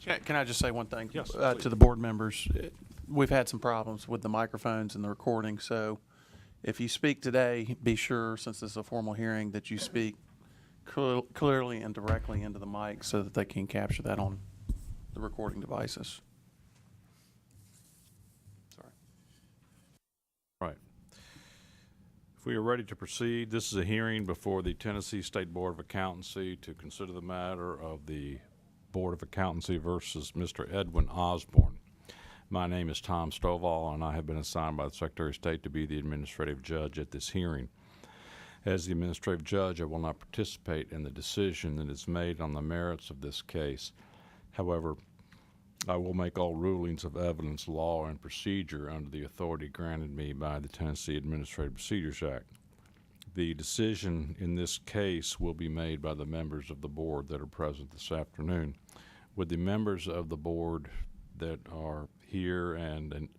Can I just say one thing? Yes, To the board members? We've had some problems with the microphones and the recording, so if you speak today, be sure, since this is a formal hearing, that you speak clearly and directly into the mic so that they can capture that on the recording devices. Sorry. Right. If we are ready to proceed, this is a hearing before the Tennessee State Board of Accountancy to consider the matter of the Board of Accountancy versus Mr. Edwin Osborne. My name is Tom Stovall, and I have been assigned by the Secretary of State to be the administrative judge at this hearing. As the administrative judge, I will not participate in the decision that is made on the merits of this case. However, I will make all rulings of evidence, law, and procedure under the authority granted me by the Tennessee Administrative Procedures Act. The decision in this case will be made by the members of the board that are present this afternoon. Would the members of the board that are here and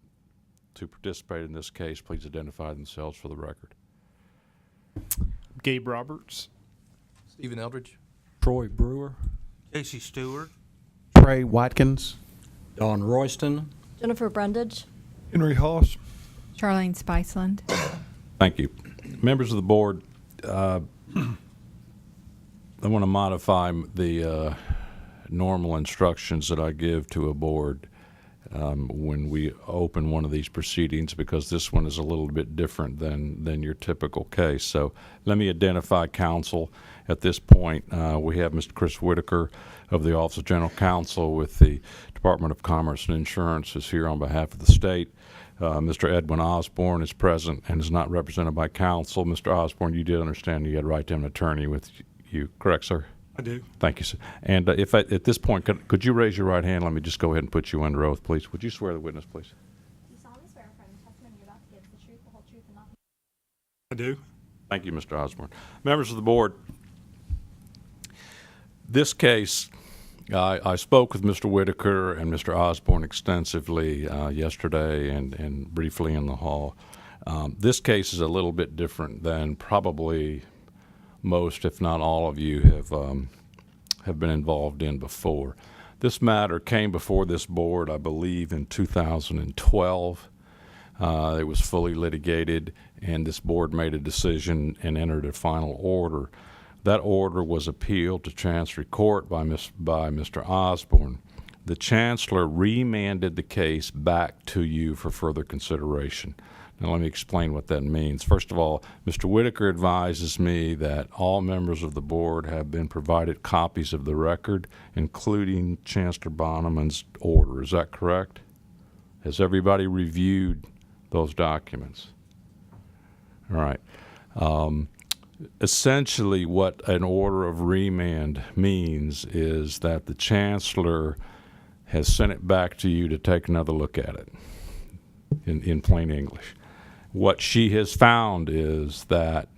to participate in this case please identify themselves for the record? Gabe Roberts. Stephen Eldridge. Troy Brewer. Casey Stewart. Trey Watkins. Don Royston. Jennifer Brundage. Henry Haas. Charlene Spiceland. Thank you. Members of the board, I want to modify the normal instructions that I give to a board when we open one of these proceedings, because this one is a little bit different than your typical case. So let me identify counsel. At this point, we have Mr. Chris Whitaker of the Office of General Counsel with the Department of Commerce and Insurance is here on behalf of the state. Mr. Edwin Osborne is present and is not represented by counsel. Mr. Osborne, you did understand you had right to an attorney with you, correct, sir? I do. Thank you, sir. And at this point, could you raise your right hand? Let me just go ahead and put you under oath, please. Would you swear the witness, please? Do you solemnly swear affirm the testimony you're about to give the truth, the whole truth, and nothing? I do. Thank you, Mr. Osborne. Members of the board, this case, I spoke with Mr. Whitaker and Mr. Osborne extensively yesterday and briefly in the hall. This case is a little bit different than probably most, if not all of you, have been involved in before. This matter came before this board, I believe, in 2012. It was fully litigated, and this board made a decision and entered a final order. That order was appealed to Chancery Court by Mr. Osborne. The Chancellor remanded the case back to you for further consideration. Now let me explain what that means. First of all, Mr. Whitaker advises me that all members of the board have been provided copies of the record, including Chancellor Bonneman's order. Is that correct? Has everybody reviewed those documents? All right. Essentially, what an order of remand means is that the Chancellor has sent it back to you to take another look at it in plain English. What she has found is that,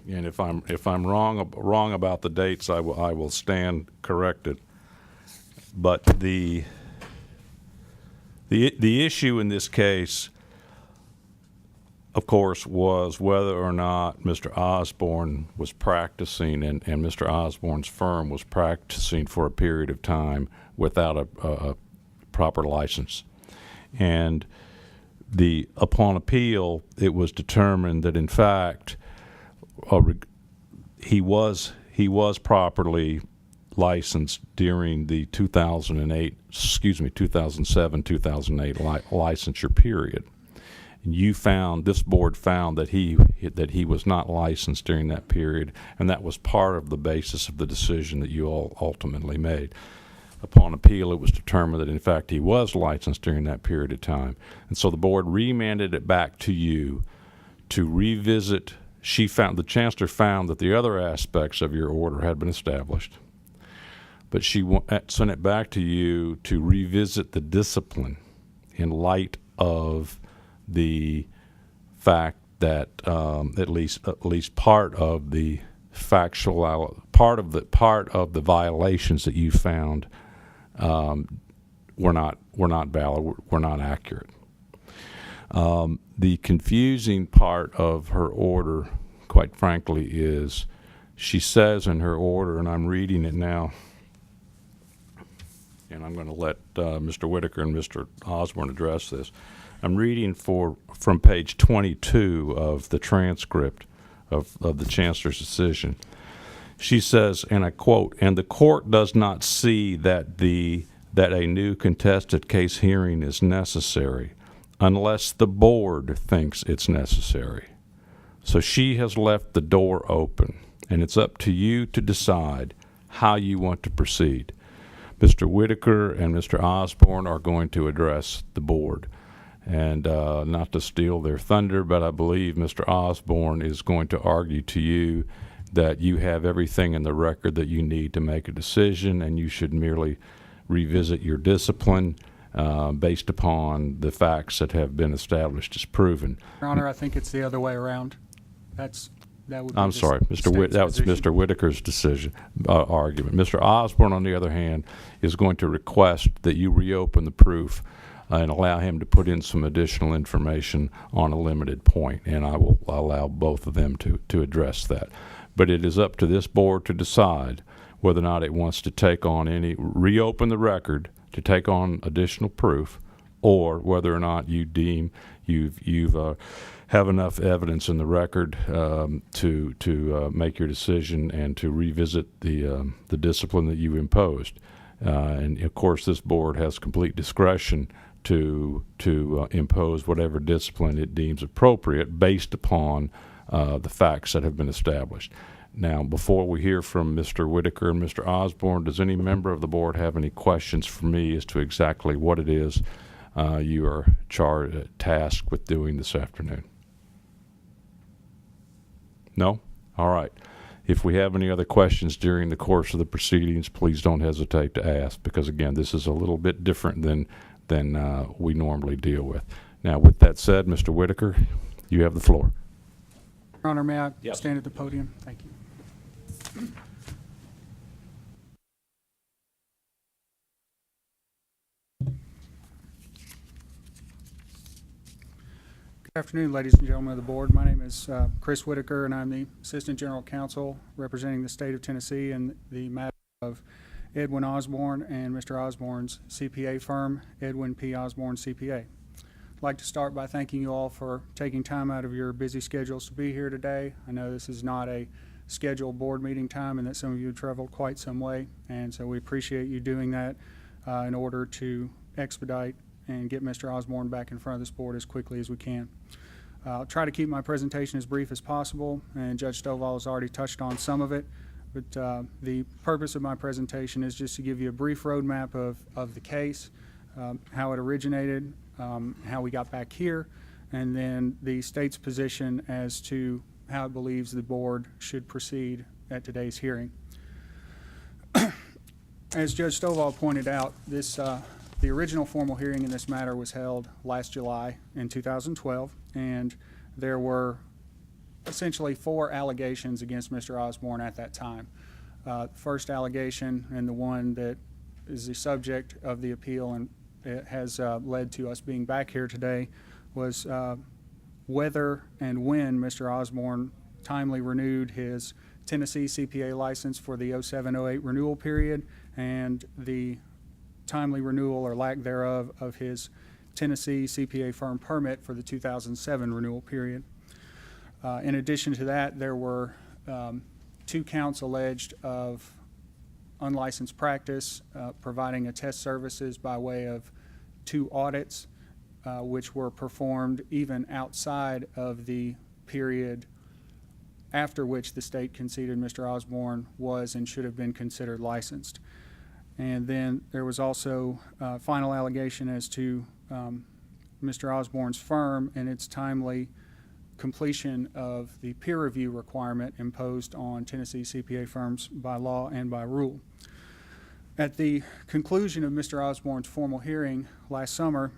and if I'm wrong about the dates, I will stand corrected. But the issue in this case, of course, was whether or not Mr. Osborne was practicing and Mr. Osborne's firm was practicing for a period of time without a proper license. And upon appeal, it was determined that, in fact, he was properly licensed during the 2007-2008 licensure period. And this board found that he was not licensed during that period, and that was part of the basis of the decision that you all ultimately made. Upon appeal, it was determined that, in fact, he was licensed during that period of time. And so the board remanded it back to you to revisit. The Chancellor found that the other aspects of your order had been established, but she sent it back to you to revisit the discipline in light of the fact that at least part of the part of the violations that you found were not valid, were not accurate. The confusing part of her order, quite frankly, is she says in her order, and I'm reading it now, and I'm going to let Mr. Whitaker and Mr. Osborne address this. I'm reading from page 22 of the transcript of the Chancellor's decision. She says, and I quote, "And the court does not see that a new contested case hearing is necessary unless the board thinks it's necessary." So she has left the door open, and it's up to you to decide how you want to proceed. Mr. Whitaker and Mr. Osborne are going to address the board. And not to steal their thunder, but I believe Mr. Osborne is going to argue to you that you have everything in the record that you need to make a decision, and you should merely revisit your discipline based upon the facts that have been established as proven. Your Honor, I think it's the other way around. That would be I'm the sorry, that was state's Mr. Whitaker's decision argument. Mr. Osborne, on the other hand, is going to request that you reopen the proof and allow him to put in some additional information on a limited point, and I will allow both of them to address that. But it is up to this board to decide whether or not it wants to reopen the record to take on additional proof, or whether or not you deem you've have enough evidence in the record to make your decision and to revisit the discipline that you imposed. And of course, this board has complete discretion to impose whatever discipline it deems appropriate based upon the facts that have been established. Now, before we hear from Mr. Whitaker and Mr. Osborne, does any member of the board have any questions for me as to exactly what it is you are tasked with doing this afternoon? No? All right. If we have any other questions during the course of the proceedings, please don't hesitate to ask, because again, this is a little bit different than we normally deal with. Now, with that said, Mr. Whitaker, you have the floor. Your Honor, may I Yes. stand at the podium? Thank you. Good afternoon, ladies and gentlemen of the board. My name is Chris Whitaker, and I'm the Assistant General Counsel representing the state of Tennessee in the matter of Edwin Osborne and Mr. Osborne's CPA firm, Edwin P. Osborne CPA. I'd like to start by thanking you all for taking time out of your busy schedules to be here today. I know this is not a scheduled board meeting time, and that some of you have traveled quite some way, and so we appreciate you doing that in order to expedite and get Mr. Osborne back in front of this board as quickly as we can. I'll try to keep my presentation as brief as possible, and Judge Stovall has already touched on some of it, but the purpose of my presentation is just to give you a brief roadmap of the case, how it originated, how we got back here, and then the state's position as to how it believes the board should proceed at today's hearing. As Judge Stovall pointed out, the original formal hearing in this matter was held last July in 2012, and there were essentially 4 allegations against Mr. Osborne at that time. The first allegation, and the one that is the subject of the appeal and it has led to us being back here today, was whether and when Mr. Osborne timely renewed his Tennessee CPA license for the 07-08 renewal period, and the timely renewal or lack thereof of his Tennessee CPA firm permit for the 2007 renewal period. In addition to that, there were 2 counts alleged of unlicensed practice, providing attest services by way of 2 audits, which were performed even outside of the period after which the state conceded Mr. Osborne was and should have been considered licensed. And then there was also a final allegation as to Mr. Osborne's firm and its timely completion of the peer review requirement imposed on Tennessee CPA firms by law and by rule. At the conclusion of Mr. Osborne's formal hearing last summer,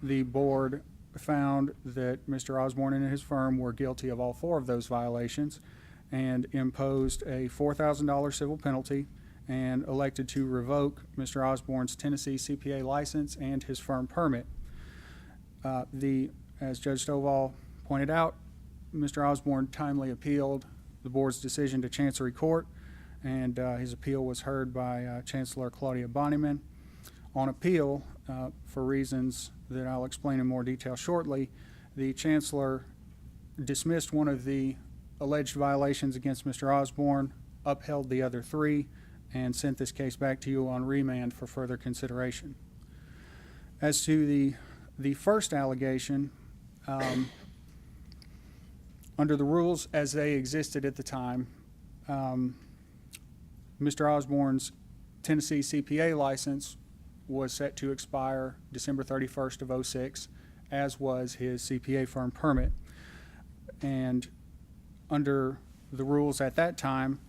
the board found that Mr. Osborne and his firm were guilty of all 4 of those violations and imposed a $4,000 civil penalty and elected to revoke Mr. Osborne's Tennessee CPA license and his firm permit. As Judge Stovall pointed out, Mr. Osborne timely appealed the board's decision to Chancery Court, and his appeal was heard by Chancellor Claudia Bonnyman. On appeal, for reasons that I'll explain in more detail shortly, the chancellor dismissed one of the alleged violations against Mr. Osborne, upheld the other three, and sent this case back to you on remand for further consideration. As to the first allegation, under the rules as they existed at the time, Mr. Osborne's Tennessee CPA license was set to expire December 31st of '06, as was his CPA firm permit. And under the rules at that time,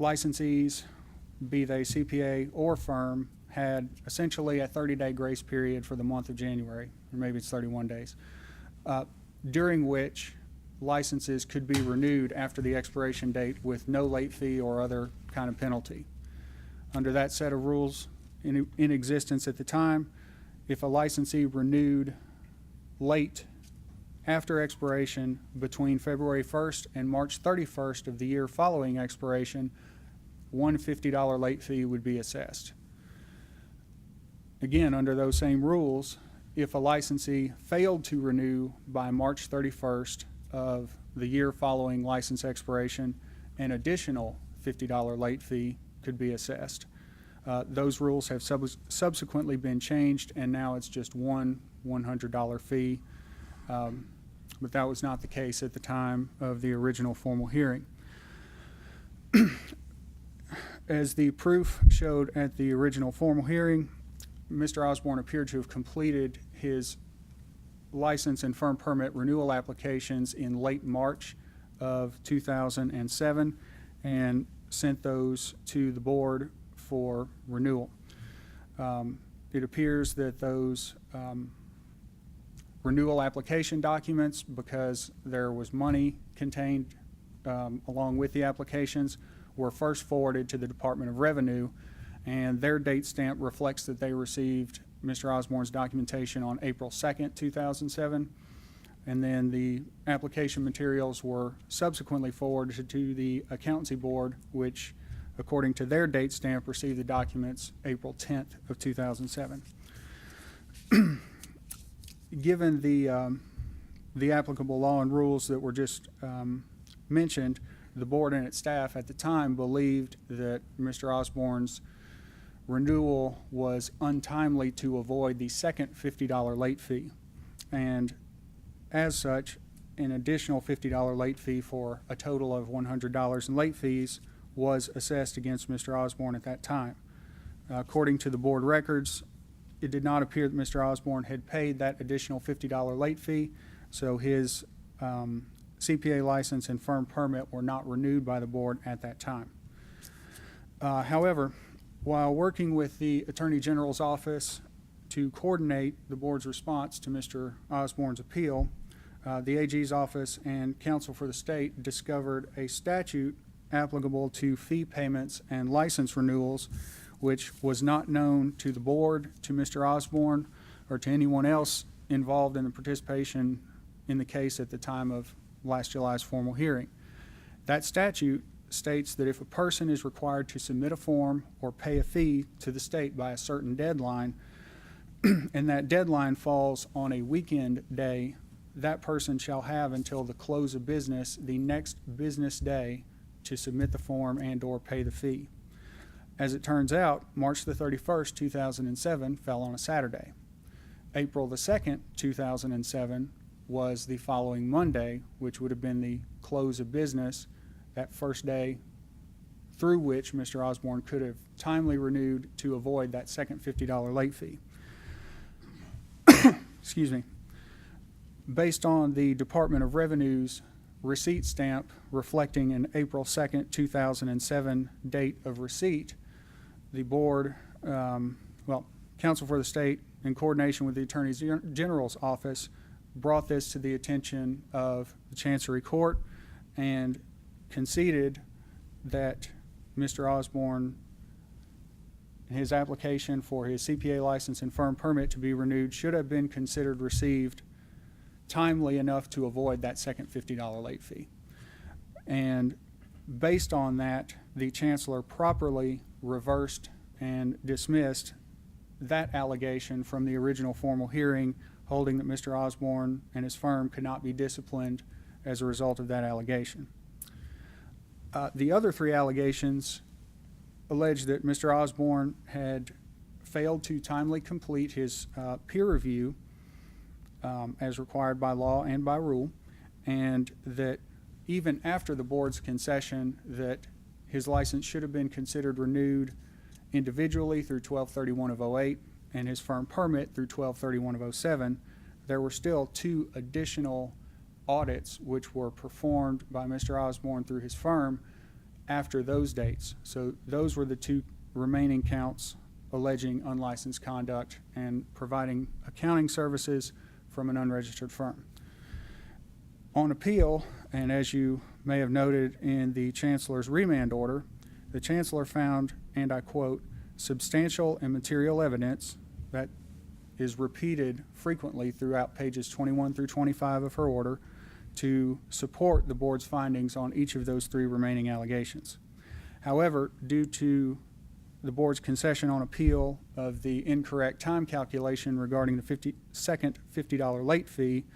licensees, be they CPA or firm, had essentially a 30-day grace period for the month of January, or maybe it's 31 days, during which licenses could be renewed after the expiration date with no late fee or other kind of penalty. Under that set of rules in existence at the time, if a licensee renewed late after expiration between February 1st and March 31st of the year following expiration, one $50 late fee would be assessed. Again, under those same rules, if a licensee failed to renew by March 31st of the year following license expiration, an additional $50 late fee could be assessed. Those rules have subsequently been changed, and now it's just one $100 fee. But that was not the case at the time of the original formal hearing. As the proof showed at the original formal hearing, Mr. Osborne appeared to have completed his license and firm permit renewal applications in late March of 2007 and sent those to the board for renewal. It appears that those renewal application documents, because there was money contained along with the applications, were first forwarded to the Department of Revenue, and their date stamp reflects that they received Mr. Osborne's documentation on April 2nd, 2007, and then the application materials were subsequently forwarded to the Accountancy Board, which, according to their date stamp, received the documents April 10th of 2007. Given the applicable law and rules that were just mentioned, the board and its staff at the time believed that Mr. Osborne's renewal was untimely to avoid the second $50 late fee. And as such, an additional $50 late fee for a total of $100 in late fees was assessed against Mr. Osborne at that time. According to the board records, it did not appear that Mr. Osborne had paid that additional $50 late fee, so his CPA license and firm permit were not renewed by the board at that time. However, while working with the Attorney General's office to coordinate the board's response to Mr. Osborne's appeal, the AG's office and counsel for the state discovered a statute applicable to fee payments and license renewals, which was not known to the board, to Mr. Osborne, or to anyone else involved in the participation in the case at the time of last July's formal hearing. That statute states that if a person is required to submit a form or pay a fee to the state by a certain deadline, and that deadline falls on a weekend day, that person shall have until the close of business the next business day to submit the form and or pay the fee. As it turns out, March the 31st, 2007 fell on a Saturday. April the 2nd, 2007 was the following Monday, which would have been the close of business, that first day through which Mr. Osborne could have timely renewed to avoid that second $50 late fee. Excuse me. Based on the Department of Revenue's receipt stamp reflecting an April 2nd, 2007 date of receipt, the board, counsel for the state, in coordination with the Attorney General's office, brought this to the attention of the Chancery Court and conceded that Mr. Osborne, his application for his CPA license and firm permit to be renewed, should have been considered received timely enough to avoid that second $50 late fee. And based on that, the chancellor properly reversed and dismissed that allegation from the original formal hearing, holding that Mr. Osborne and his firm could not be disciplined as a result of that allegation. The other three allegations allege that Mr. Osborne had failed to timely complete his peer review as required by law and by rule, and that even after the board's concession that his license should have been considered renewed individually through 12/31 of '08 and his firm permit through 12/31 of '07, there were still two additional audits which were performed by Mr. Osborne through his firm after those dates. So those were the two remaining counts alleging unlicensed conduct and providing accounting services from an unregistered firm. On appeal, and as you may have noted in the Chancellor's remand order, the Chancellor found, and I quote, substantial and material evidence that is repeated frequently throughout pages 21 through 25 of her order to support the board's findings on each of those three remaining allegations. However, due to the board's concession on appeal of the incorrect time calculation regarding the second $50 late fee,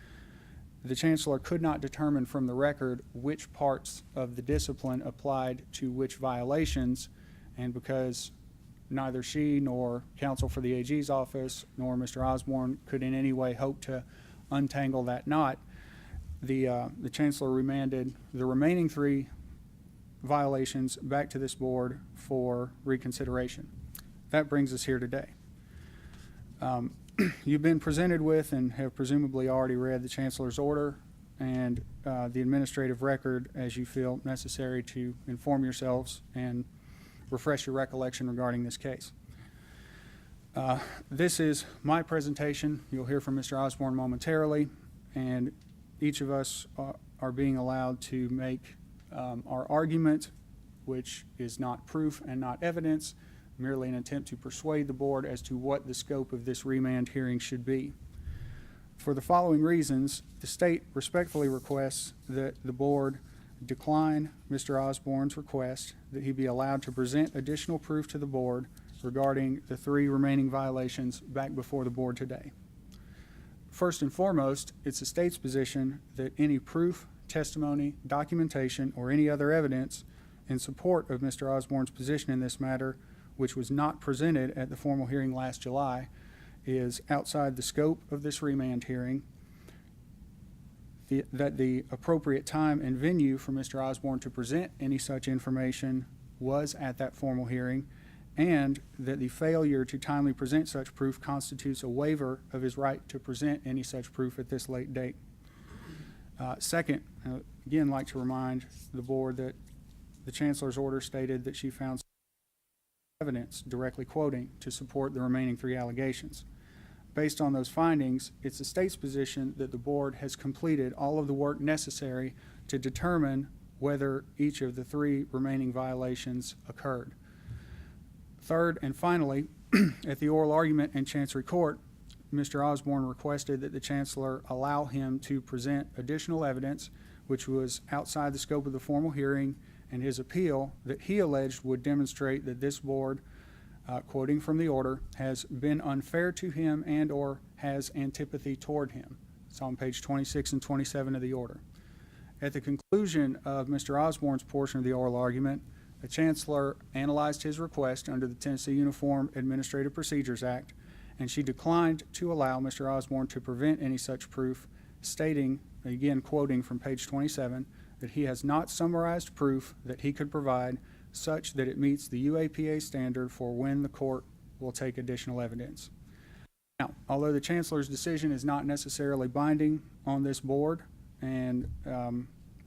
the Chancellor could not determine from the record which parts of the discipline applied to which violations, and because neither she nor counsel for the AG's office nor Mr. Osborne could in any way hope to untangle that knot, the Chancellor remanded the remaining three violations back to this board for reconsideration. That brings us here today. You've been presented with and have presumably already read the Chancellor's order and the administrative record as you feel necessary to inform yourselves and refresh your recollection regarding this case. This is my presentation. You'll hear from Mr. Osborne momentarily, and each of us are being allowed to make our argument, which is not proof and not evidence, merely an attempt to persuade the board as to what the scope of this remand hearing should be. For the following reasons, the state respectfully requests that the board decline Mr. Osborne's request that he be allowed to present additional proof to the board regarding the three remaining violations back before the board today. First and foremost, it's the state's position that any proof, testimony, documentation, or any other evidence in support of Mr. Osborne's position in this matter, which was not presented at the formal hearing last July, is outside the scope of this remand hearing, that the appropriate time and venue for Mr. Osborne to present any such information was at that formal hearing, and that the failure to timely present such proof constitutes a waiver of his right to present any such proof at this late date. Second, again, like to remind the board that the Chancellor's order stated that she found evidence, directly quoting, to support the remaining three allegations. Based on those findings, it's the state's position that the board has completed all of the work necessary to determine whether each of the three remaining violations occurred. Third and finally, at the oral argument in Chancery Court, Mr. Osborne requested that the Chancellor allow him to present additional evidence which was outside the scope of the formal hearing and his appeal that he alleged would demonstrate that this board, quoting from the order, has been unfair to him and or has antipathy toward him. It's on page 26 and 27 of the order. At the conclusion of Mr. Osborne's portion of the oral argument, the Chancellor analyzed his request under the Tennessee Uniform Administrative Procedures Act, and she declined to allow Mr. Osborne to prevent any such proof, stating, again quoting from page 27, that he has not summarized proof that he could provide such that it meets the UAPA standard for when the court will take additional evidence. Now, although the Chancellor's decision is not necessarily binding on this board and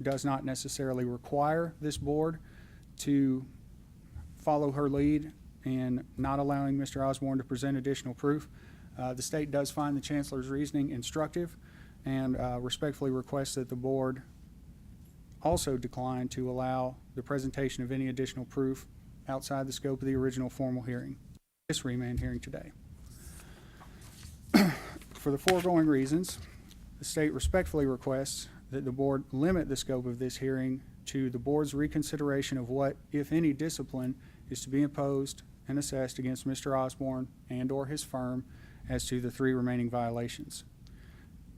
does not necessarily require this board to follow her lead in not allowing Mr. Osborne to present additional proof, the state does find the Chancellor's reasoning instructive and respectfully requests that the board also decline to allow the presentation of any additional proof outside the scope of the original formal hearing, this remand hearing today. For the foregoing reasons, the state respectfully requests that the board limit the scope of this hearing to the board's reconsideration of what, if any, discipline is to be imposed and assessed against Mr. Osborne and/or his firm as to the 3 remaining violations.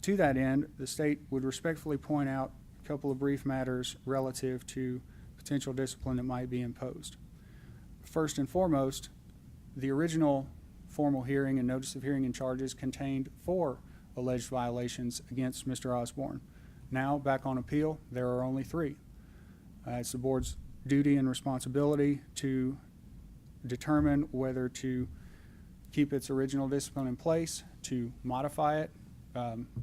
To that end, the state would respectfully point out a couple of brief matters relative to potential discipline that might be imposed. First and foremost, the original formal hearing and notice of hearing and charges contained 4 alleged violations against Mr. Osborne. Now, back on appeal, there are only 3. It's the board's duty and responsibility to determine whether to keep its original discipline in place, to modify it,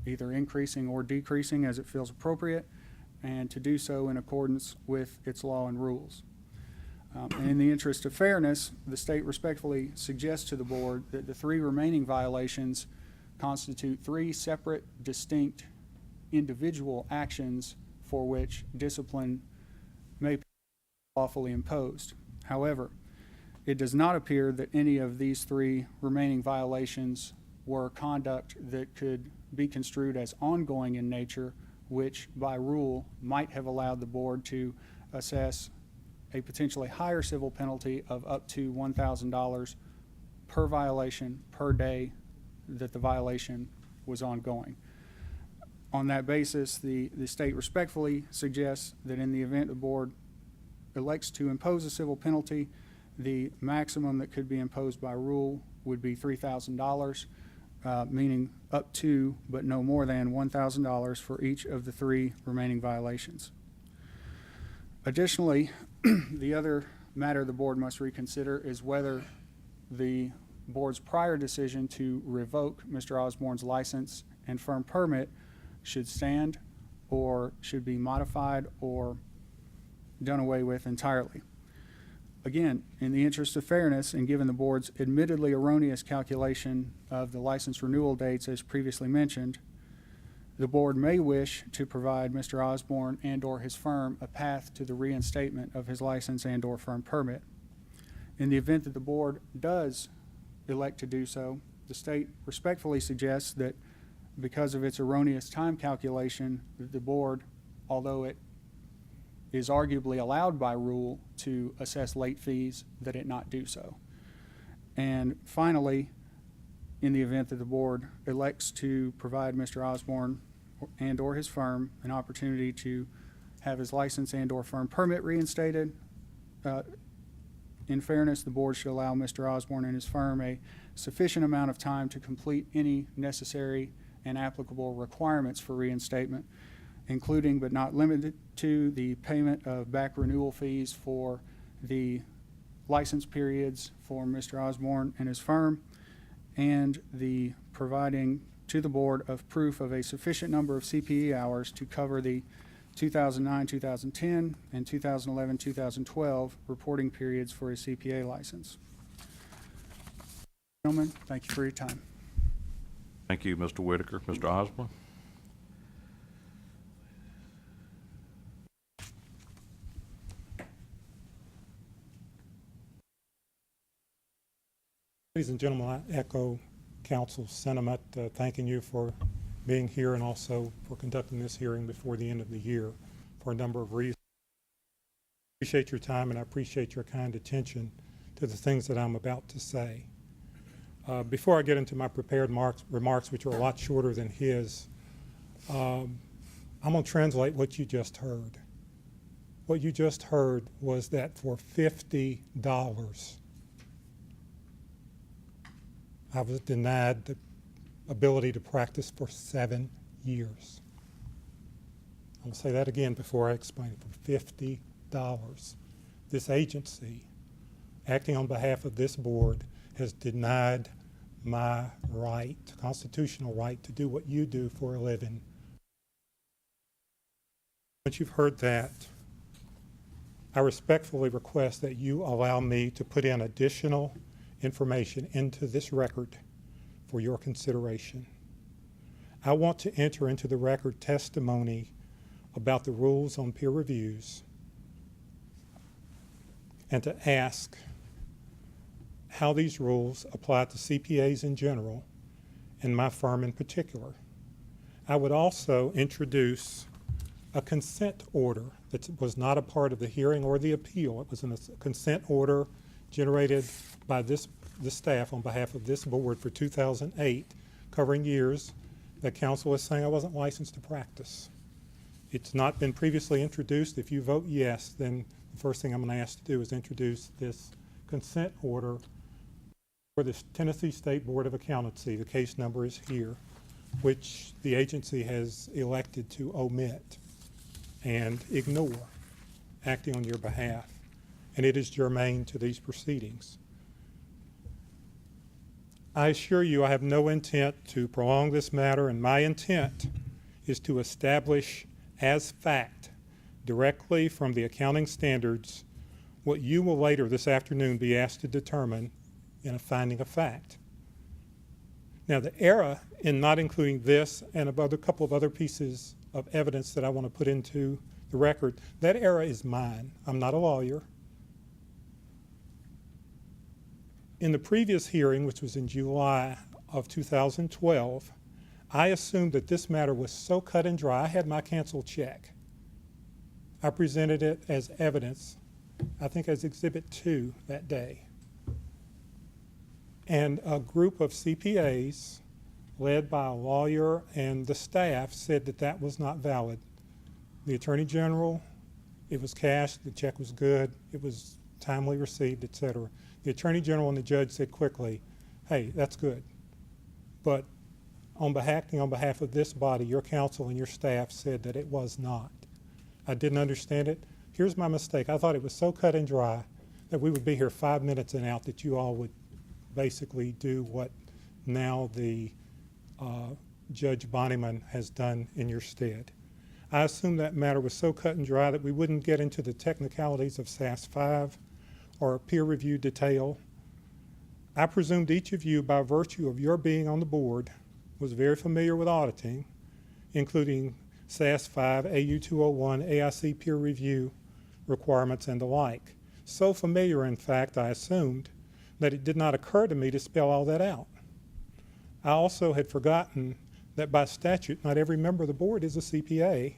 either increasing or decreasing as it feels appropriate, and to do so in accordance with its law and rules. And in the interest of fairness, the state respectfully suggests to the board that the 3 remaining violations constitute 3 separate, distinct, individual actions for which discipline may be lawfully imposed. However, it does not appear that any of these 3 remaining violations were conduct that could be construed as ongoing in nature, which by rule might have allowed the board to assess a potentially higher civil penalty of up to $1,000 per violation per day that the violation was ongoing. On that basis, the state respectfully suggests that in the event the board elects to impose a civil penalty, the maximum that could be imposed by rule would be $3,000, meaning up to but no more than $1,000 for each of the 3 remaining violations. Additionally, the other matter the board must reconsider is whether the board's prior decision to revoke Mr. Osborne's license and firm permit should stand or should be modified or done away with entirely. Again, in the interest of fairness and given the board's admittedly erroneous calculation of the license renewal dates as previously mentioned, the board may wish to provide Mr. Osborne and/or his firm a path to the reinstatement of his license and/or firm permit. In the event that the board does elect to do so, the state respectfully suggests that because of its erroneous time calculation, the board, although it is arguably allowed by rule to assess late fees, that it not do so. And finally, in the event that the board elects to provide Mr. Osborne and/or his firm an opportunity to have his license and/or firm permit reinstated, in fairness, the board should allow Mr. Osborne and his firm a sufficient amount of time to complete any necessary and applicable requirements for reinstatement, including but not limited to the payment of back renewal fees for the license periods for Mr. Osborne and his firm, and the providing to the board of proof of a sufficient number of CPE hours to cover the 2009-2010 and 2011-2012 reporting periods for a CPA license. Gentlemen, thank you for your time. Thank you, Mr. Whitaker. Mr. Osborne? Ladies and gentlemen, I echo council's sentiment, thanking you for being here and also for conducting this hearing before the end of the year for a number of reasons. I appreciate your time and I appreciate your kind attention to the things that I'm about to say. Before I get into my prepared remarks, which are a lot shorter than his, I'm going to translate what you just heard. What you just heard was that for $50, I was denied the ability to practice for 7 years. I'm going to say that again before I explain it. For $50, this agency, acting on behalf of this board, has denied my right, constitutional right, to do what you do for a living. Once you've heard that, I respectfully request that you allow me to put in additional information into this record for your consideration. I want to enter into the record testimony about the rules on peer reviews and to ask how these rules apply to CPAs in general and my firm in particular. I would also introduce a consent order that was not a part of the hearing or the appeal. It was a consent order generated by the staff on behalf of this board for 2008, covering years that counsel is saying I wasn't licensed to practice. It's not been previously introduced. If you vote yes, then the first thing I'm going to ask to do is introduce this consent order for the Tennessee State Board of Accountancy. The case number is here, which the agency has elected to omit and ignore, acting on your behalf. And it is germane to these proceedings. I assure you I have no intent to prolong this matter, and my intent is to establish as fact, directly from the accounting standards, what you will later this afternoon be asked to determine in a finding of fact. Now, the error in not including this and a couple of other pieces of evidence that I want to put into the record, that error is mine. I'm not a lawyer. In the previous hearing, which was in July of 2012, I assumed that this matter was so cut and dry. I had my canceled check. I presented it as evidence, I think as Exhibit 2 that day. And a group of CPAs, led by a lawyer and the staff, said that that was not valid. The Attorney General, it was cashed, the check was good, it was timely received, etc. The Attorney General and the judge said quickly, hey, that's good. But acting on behalf of this body, your counsel and your staff said that it was not. I didn't understand it. Here's my mistake. I thought it was so cut and dry that we would be here 5 minutes and out, that you all would basically do what now the Judge Bonneman has done in your stead. I assumed that matter was so cut and dry that we wouldn't get into the technicalities of SAS 5 or peer review detail. I presumed each of you, by virtue of your being on the board, was very familiar with auditing, including SAS 5, AU 201, AIC peer review requirements, and the like. So familiar, in fact, I assumed that it did not occur to me to spell all that out. I also had forgotten that by statute, not every member of the board is a CPA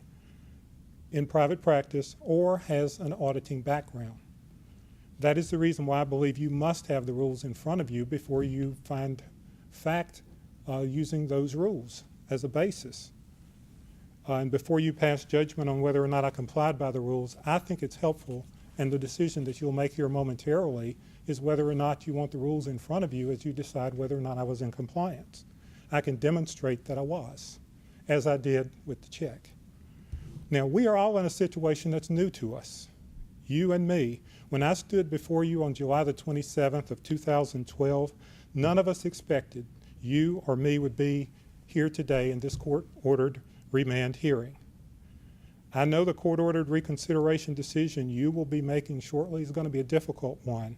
in private practice or has an auditing background. That is the reason why I believe you must have the rules in front of you before you find fact using those rules as a basis. And before you pass judgment on whether or not I complied by the rules, I think it's helpful, and the decision that you'll make here momentarily is whether or not you want the rules in front of you as you decide whether or not I was in compliance. I can demonstrate that I was, as I did with the check. Now, we are all in a situation that's new to us, you and me. When I stood before you on July the 27th of 2012, none of us expected you or me would be here today in this court-ordered remand hearing. I know the court-ordered reconsideration decision you will be making shortly is going to be a difficult one,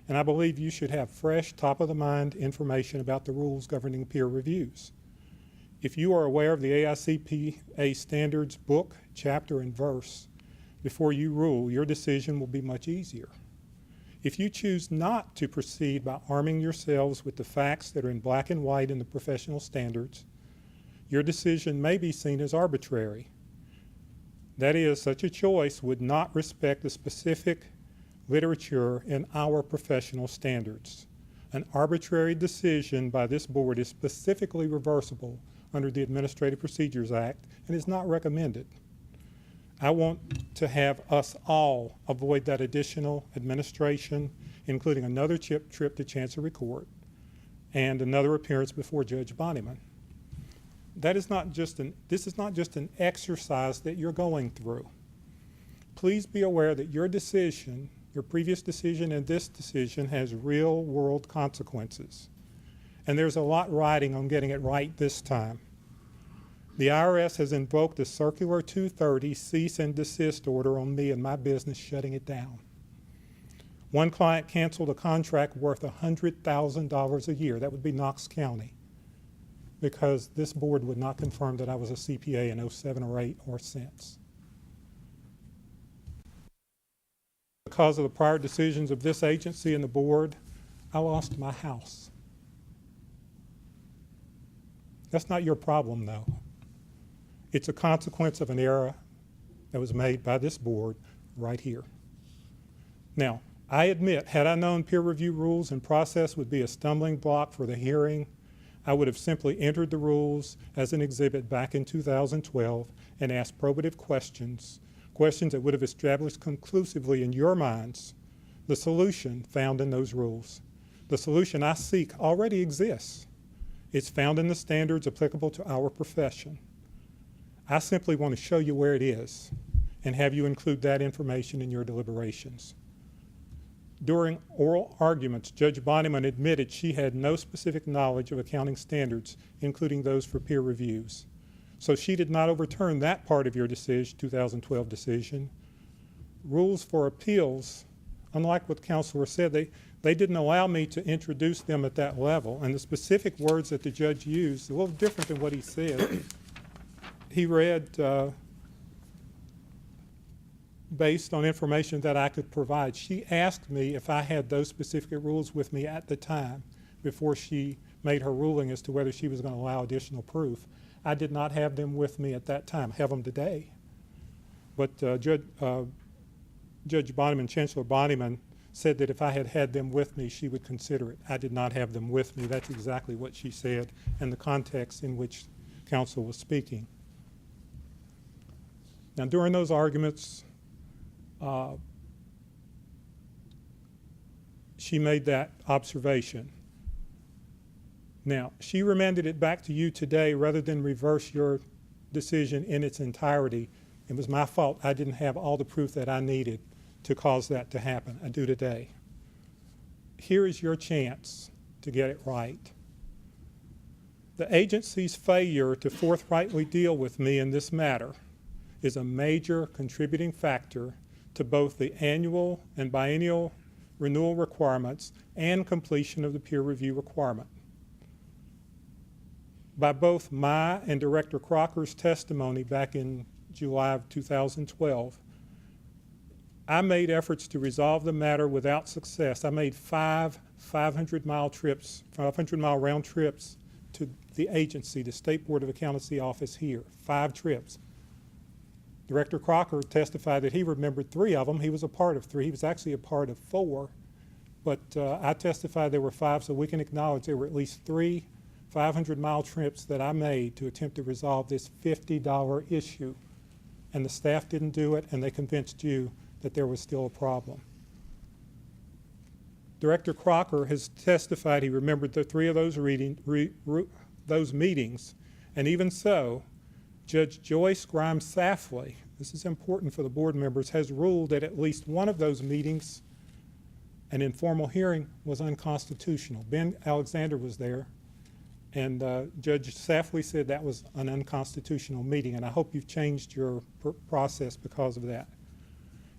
and I believe you should have fresh, top-of-the-mind information about the rules governing peer reviews. If you are aware of the AICPA standards book, chapter, and verse, before you rule, your decision will be much easier. If you choose not to proceed by arming yourselves with the facts that are in black and white in the professional standards, your decision may be seen as arbitrary. That is, such a choice would not respect the specific literature in our professional standards. An arbitrary decision by this board is specifically reversible under the Administrative Procedures Act and is not recommended. I want to have us all avoid that additional administration, including another trip to Chancery Court and another appearance before Judge Bonneman. This is not just an exercise that you're going through. Please be aware that your decision, your previous decision and this decision, has real world consequences. And there's a lot riding on getting it right this time. The IRS has invoked the Circular 230 cease and desist order on me and my business, shutting it down. One client canceled a contract worth $100,000 a year. That would be Knox County, because this board would not confirm that I was a CPA in 07 or 08 or since. Because of the prior decisions of this agency and the board, I lost my house. That's not your problem, though. It's a consequence of an error that was made by this board right here. Now, I admit, had I known peer review rules and process would be a stumbling block for the hearing, I would have simply entered the rules as an exhibit back in 2012 and asked probative questions that would have established conclusively in your minds the solution found in those rules. The solution I seek already exists. It's found in the standards applicable to our profession. I simply want to show you where it is and have you include that information in your deliberations. During oral arguments, Judge Bonneman admitted she had no specific knowledge of accounting standards, including those for peer reviews. So she did not overturn that part of your decision, 2012 decision. Rules for appeals, unlike what the counselor said, they didn't allow me to introduce them at that level. And the specific words that the judge used, a little different than what he said. He read, based on information that I could provide. She asked me if I had those specific rules with me at the time before she made her ruling as to whether she was going to allow additional proof. I did not have them with me at that time. I have them today. But Judge Bonneman, Chancellor Bonneman, said that if I had had them with me, she would consider it. I did not have them with me. That's exactly what she said and the context in which counsel was speaking. Now, during those arguments, she made that observation. Now, she remanded it back to you today rather than reverse your decision in its entirety. It was my fault. I didn't have all the proof that I needed to cause that to happen. I do today. Here is your chance to get it right. The agency's failure to forthrightly deal with me in this matter is a major contributing factor to both the annual and biennial renewal requirements and completion of the peer review requirement. By both my and Director Crocker's testimony back in July of 2012, I made efforts to resolve the matter without success. I made 5 500-mile round trips to the agency, the State Board of Accountancy office here, 5 trips. Director Crocker testified that he remembered 3 of them. He was a part of 3. He was actually a part of 4. But I testified there were 5, so we can acknowledge there were at least 3 500-mile trips that I made to attempt to resolve this $50 issue. And the staff didn't do it, and they convinced you that there was still a problem. Director Crocker has testified he remembered the 3 of those meetings, and even so, Judge Joyce Grimes Safley, this is important for the board members, has ruled that at least one of those meetings, an informal hearing, was unconstitutional. Ben Alexander was there, and Judge Safley said that was an unconstitutional meeting, and I hope you've changed your process because of that.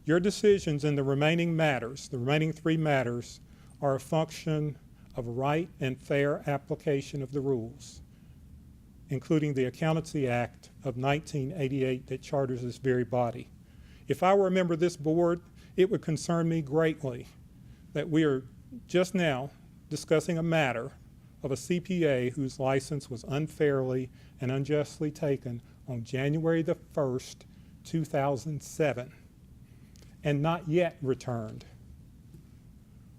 Your decisions in the remaining matters, the remaining 3 matters, are a function of right and fair application of the rules, including the Accountancy Act of 1988 that charters this very body. If I were a member of this board, it would concern me greatly that we are just now discussing a matter of a CPA whose license was unfairly and unjustly taken on January the 1st, 2007, and not yet returned.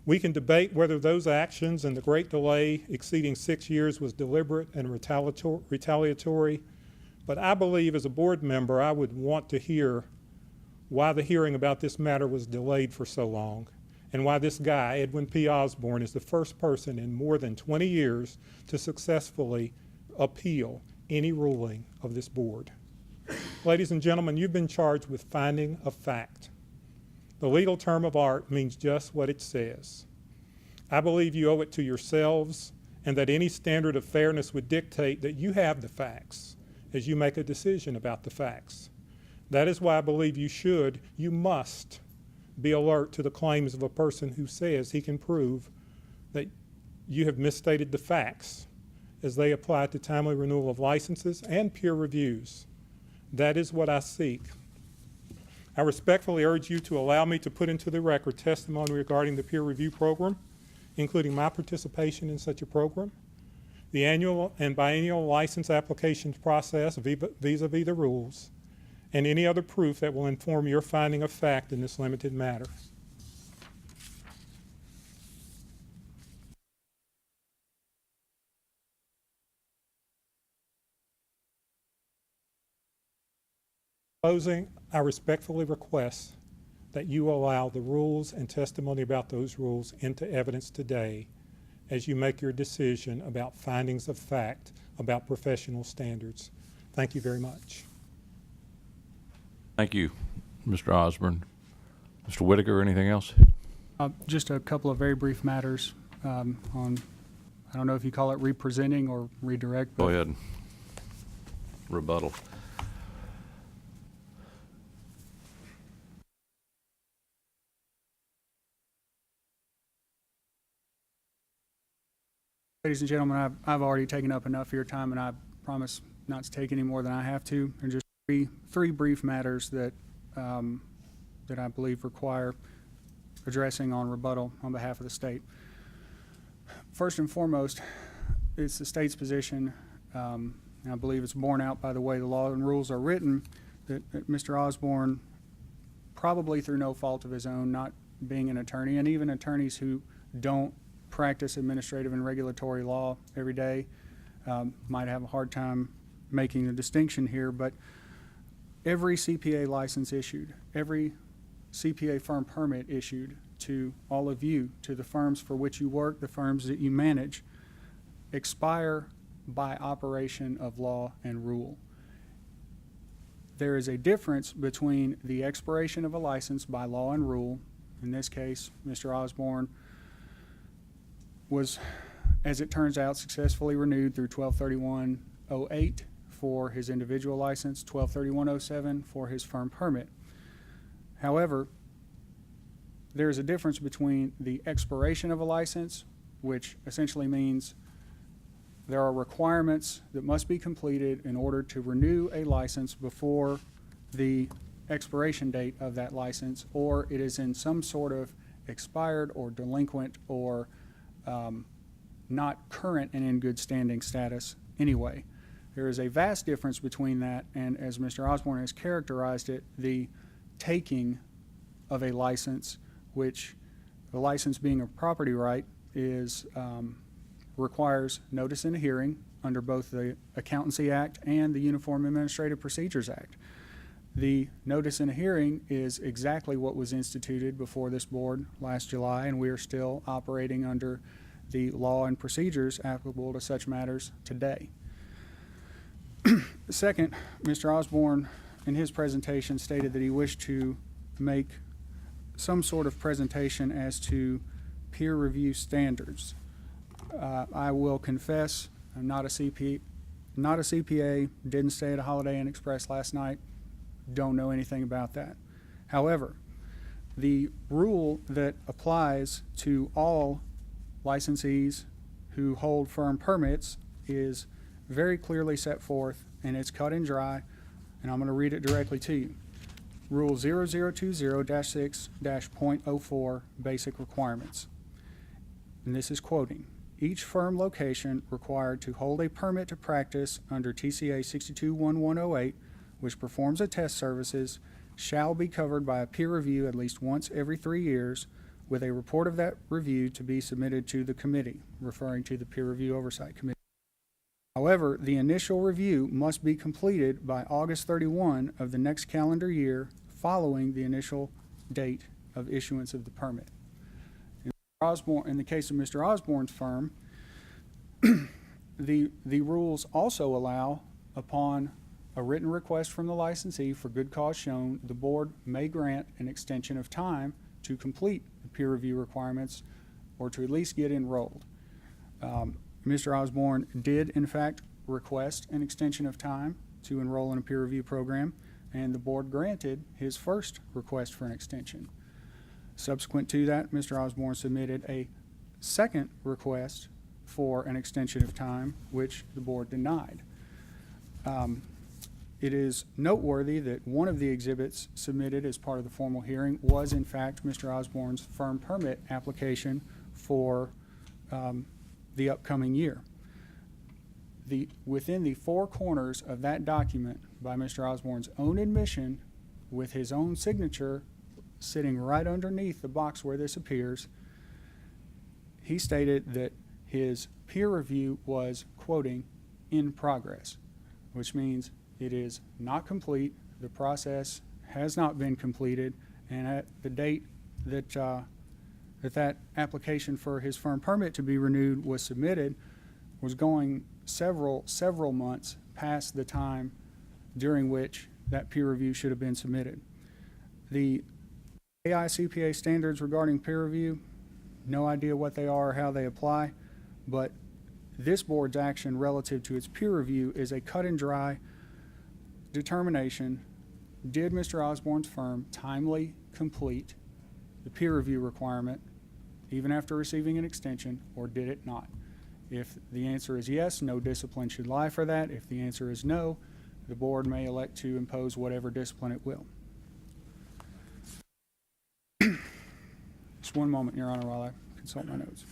We can debate whether those actions and the great delay exceeding 6 years was deliberate and retaliatory, but I believe as a board member I would want to hear why the hearing about this matter was delayed for so long, and why this guy, Edwin P. Osborne, is the first person in more than 20 years to successfully appeal any ruling of this board. Ladies and gentlemen, you've been charged with finding a fact. The legal term of art means just what it says. I believe you owe it to yourselves and that any standard of fairness would dictate that you have the facts as you make a decision about the facts. That is why I believe you must be alert to the claims of a person who says he can prove that you have misstated the facts as they apply to timely renewal of licenses and peer reviews. That is what I seek. I respectfully urge you to allow me to put into the record testimony regarding the peer review program, including my participation in such a program, the annual and biennial license application process vis-a-vis the rules, and any other proof that will inform your finding of fact in this limited matter. Closing, I respectfully request that you allow the rules and testimony about those rules into evidence today as you make your decision about findings of fact about professional standards. Thank you very much. Thank you, Mr. Osborne. Mr. Whitaker, anything else? Just a couple of very brief matters on, I don't know if you call it representing or redirect. Go but ahead. Rebuttal. Ladies and gentlemen, I've already taken up enough of your time, and I promise not to take any more than I have to. And just three brief matters that that I believe require addressing on rebuttal on behalf of the state. First and foremost, it's the state's position, and I believe it's borne out by the way the law and rules are written, that Mr. Osborne, probably through no fault of his own, not being an attorney, and even attorneys who don't practice administrative and regulatory law every day might have a hard time making the distinction here, but every CPA license issued, every CPA firm permit issued to all of you, to the firms for which you work, the firms that you manage, expire by operation of law and rule. There is a difference between the expiration of a license by law and rule. In this case, Mr. Osborne was, as it turns out, successfully renewed through 12/31/08 for his individual license, 12/31/07 for his firm permit. However, there is a difference between the expiration of a license, which essentially means there are requirements that must be completed in order to renew a license before the expiration date of that license, or it is in some sort of expired or delinquent or not current and in good standing status anyway. There is a vast difference between that and, as Mr. Osborne has characterized it, the taking of a license, which the license being a property right is requires notice and a hearing under both the Accountancy Act and the Uniform Administrative Procedures Act. The notice and a hearing is exactly what was instituted before this board last July, and we are still operating under the law and procedures applicable to such matters today. Second, Mr. Osborne, in his presentation, stated that he wished to make some sort of presentation as to peer review standards. I will confess, I'm not a CPA, didn't stay at a Holiday Inn Express last night, don't know anything about that. However, the rule that applies to all licensees who hold firm permits is very clearly set forth, and it's cut and dry, and I'm going to read it directly to you. Rule 0020-6-.04 Basic Requirements. And this is quoting: each firm location required to hold a permit to practice under TCA 621108, which performs a test services, shall be covered by a peer review at least once every 3 years, with a report of that review to be submitted to the committee, referring to the Peer Review Oversight Committee. However, the initial review must be completed by August 31 of the next calendar year following the initial date of issuance of the permit. In the case of Mr. Osborne's firm, the rules also allow, upon a written request from the licensee for good cause shown, the board may grant an extension of time to complete the peer review requirements or to at least get enrolled. Mr. Osborne did, in fact, request an extension of time to enroll in a peer review program, and the board granted his first request for an extension. Subsequent to that, Mr. Osborne submitted a second request for an extension of time, which the board denied. It is noteworthy that one of the exhibits submitted as part of the formal hearing was, in fact, Mr. Osborne's firm permit application for the upcoming year. Within the four corners of that document, by Mr. Osborne's own admission, with his own signature sitting right underneath the box where this appears, he stated that his peer review was, quoting, in progress, which means it is not complete, the process has not been completed, and at the date that that application for his firm permit to be renewed was submitted was going several months past the time during which that peer review should have been submitted. The AICPA standards regarding peer review, no idea what they are or how they apply, but this board's action relative to its peer review is a cut and dry determination. Did Mr. Osborne's firm timely complete the peer review requirement even after receiving an extension, or did it not? If the answer is yes, no discipline should lie for that. If the answer is no, the board may elect to impose whatever discipline it will. Just one moment, Your Honor, while I consult my notes.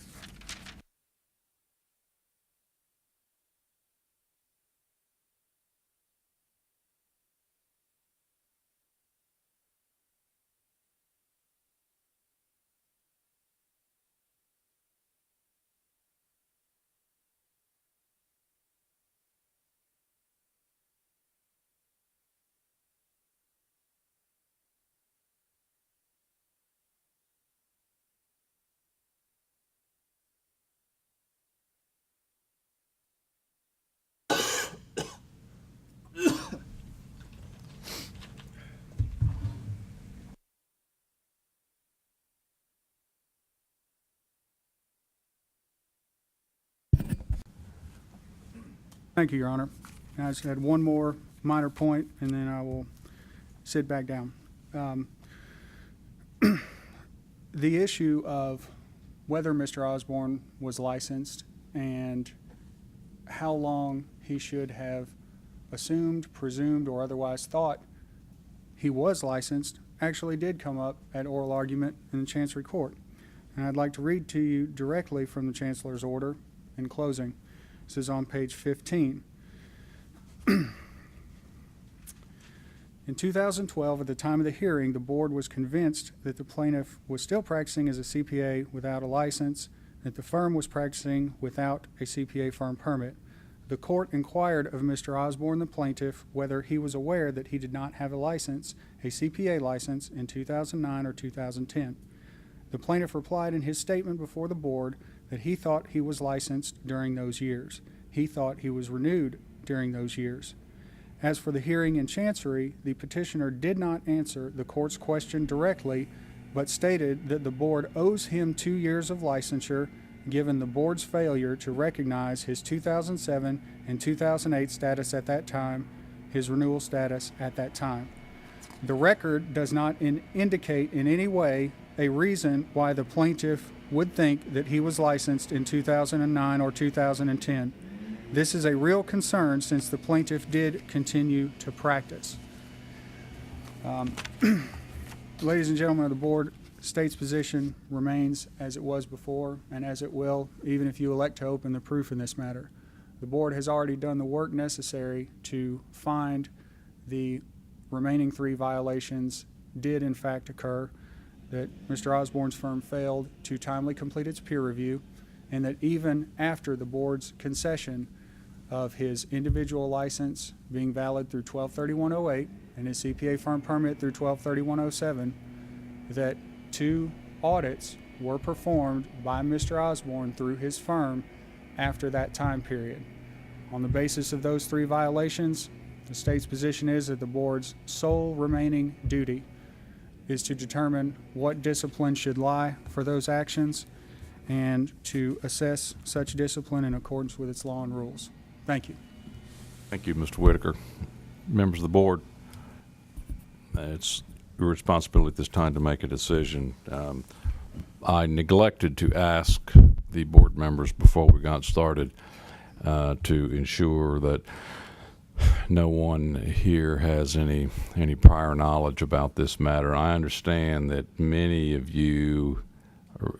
Thank you, Your Honor. I just had one more minor point, and then I will sit back down. The issue of whether Mr. Osborne was licensed and how long he should have assumed, presumed, or otherwise thought he was licensed actually did come up at oral argument in the Chancery Court. And I'd like to read to you directly from the Chancellor's order in closing. This is on page 15. In 2012, at the time of the hearing, the board was convinced that the plaintiff was still practicing as a CPA without a license, that the firm was practicing without a CPA firm permit. The court inquired of Mr. Osborne, the plaintiff, whether he was aware that he did not have a license, a CPA license, in 2009 or 2010. The plaintiff replied in his statement before the board that he thought he was licensed during those years. He thought he was renewed during those years. As for the hearing in Chancery, the petitioner did not answer the court's question directly, but stated that the board owes him 2 years of licensure, given the board's failure to recognize his 2007 and 2008 status at that time, his renewal status at that time. The record does not indicate in any way a reason why the plaintiff would think that he was licensed in 2009 or 2010. This is a real concern since the plaintiff did continue to practice. Ladies and gentlemen of the board, the state's position remains as it was before and as it will, even if you elect to open the proof in this matter. The board has already done the work necessary to find the remaining 3 violations did in fact occur, that Mr. Osborne's firm failed to timely complete its peer review, and that even after the board's concession of his individual license being valid through 12/31/08 and his CPA firm permit through 12/31/07, that 2 audits were performed by Mr. Osborne through his firm after that time period. On the basis of those 3 violations, the state's position is that the board's sole remaining duty is to determine what discipline should lie for those actions and to assess such discipline in accordance with its law and rules. Thank you. Thank you, Mr. Whitaker. Members of the board, it's your responsibility at this time to make a decision. I neglected to ask the board members before we got started to ensure that no one here has any prior knowledge about this matter. I understand that many of you,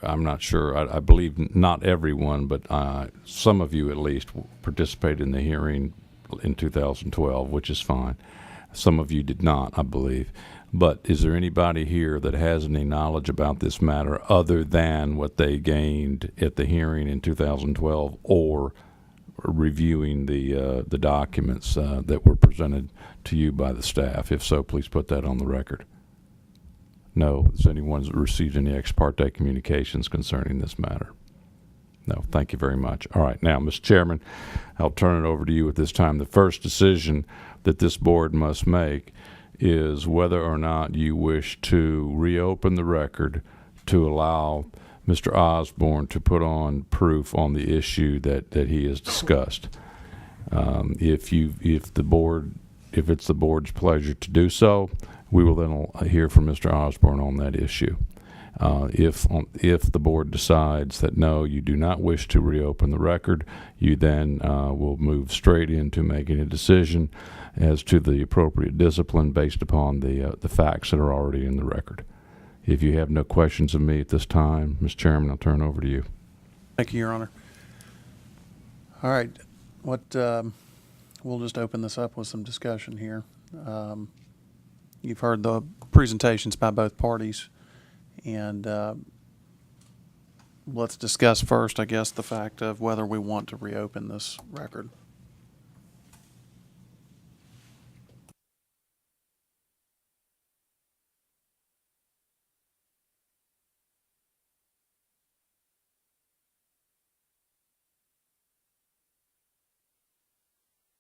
I'm not sure, I believe not everyone, but some of you at least participated in the hearing in 2012, which is fine. Some of you did not, I believe. But is there anybody here that has any knowledge about this matter other than what they gained at the hearing in 2012 or reviewing the documents that were presented to you by the staff? If so, please put that on the record. No. Has anyone received any ex parte communications concerning this matter? No. Thank you very much. All right. Now, Mr. Chairman, I'll turn it over to you at this time. The first decision that this board must make is whether or not you wish to reopen the record to allow Mr. Osborne to put on proof on the issue that he has discussed. If it's the board's pleasure to do so, we will then hear from Mr. Osborne on that issue. If the board decides that no, you do not wish to reopen the record, you then will move straight into making a decision as to the appropriate discipline based upon the facts that are already in the record. If you have no questions of me at this time, Mr. Chairman, I'll turn it over to you. Thank you, Your Honor. All right. We'll just open this up with some discussion here. You've heard the presentations by both parties, and let's discuss first, I guess, the fact of whether we want to reopen this record.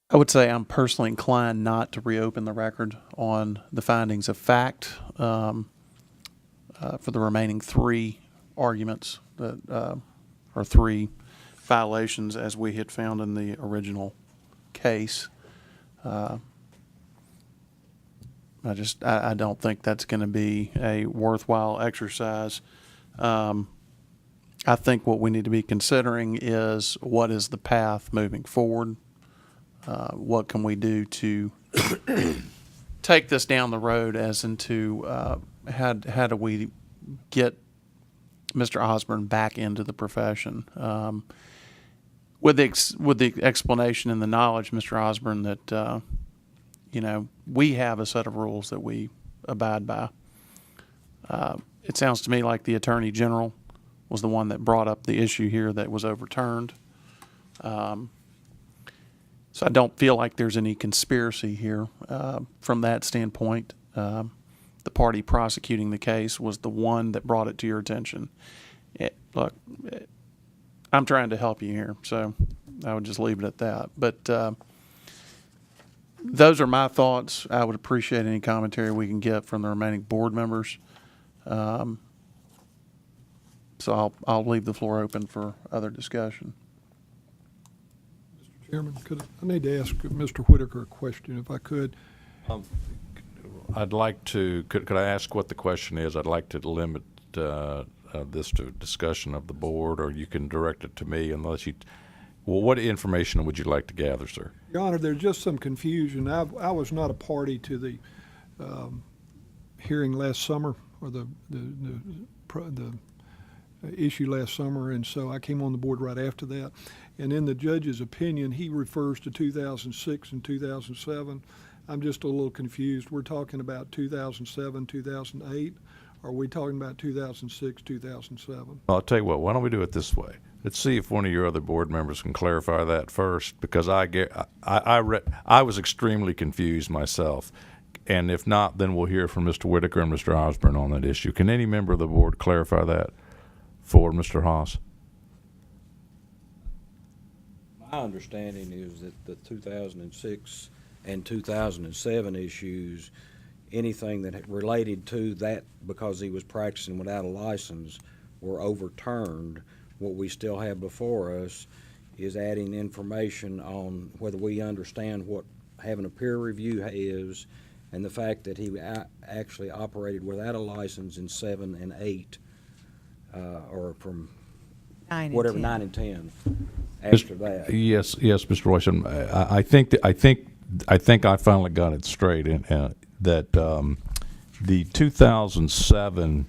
I would say I'm personally inclined not to reopen the record on the findings of fact for the remaining three arguments that are three violations as we had found in the original case. I don't think that's going to be a worthwhile exercise. I think what we need to be considering is what is the path moving forward. What can we do to take this down the road as into how do we get Mr. Osborne back into the profession? With the explanation and the knowledge, Mr. Osborne, that we have a set of rules that we abide by. It sounds to me like the Attorney General was the one that brought up the issue here that was overturned. So I don't feel like there's any conspiracy here from that standpoint. The party prosecuting the case was the one that brought it to your attention. Look, I'm trying to help you here, so I would just leave it at that. But those are my thoughts. I would appreciate any commentary we can get from the remaining board members. So I'll leave the floor open for other discussion. Chairman, I need to ask Mr. Whitaker a question, if I could. I'd like to, could I ask what the question is? I'd like to limit this to discussion of the board, or you can direct it to me unless you, well, what information would you like to gather, sir? Your Honor, there's just some confusion. I was not a party to the hearing last summer, or the issue last summer, and so I came on the board right after that. And in the judge's opinion, he refers to 2006 and 2007. I'm just a little confused. We're talking about 2007, 2008. Or are we talking about 2006, 2007? I'll tell you what, why don't we do it this way? Let's see if one of your other board members can clarify that first, because I was extremely confused myself. And if not, then we'll hear from Mr. Whitaker and Mr. Osborne on that issue. Can any member of the board clarify that for Mr. Haas? My understanding is that the 2006 and 2007 issues, anything that related to that because he was practicing without a license, were overturned. What we still have before us is adding information on whether we understand what having a peer review is, and the fact that he actually operated without a license in 7 and 8, or from 9 and 10 after that. Yes, Mr. Royston. I think I finally got it straight in that the 2007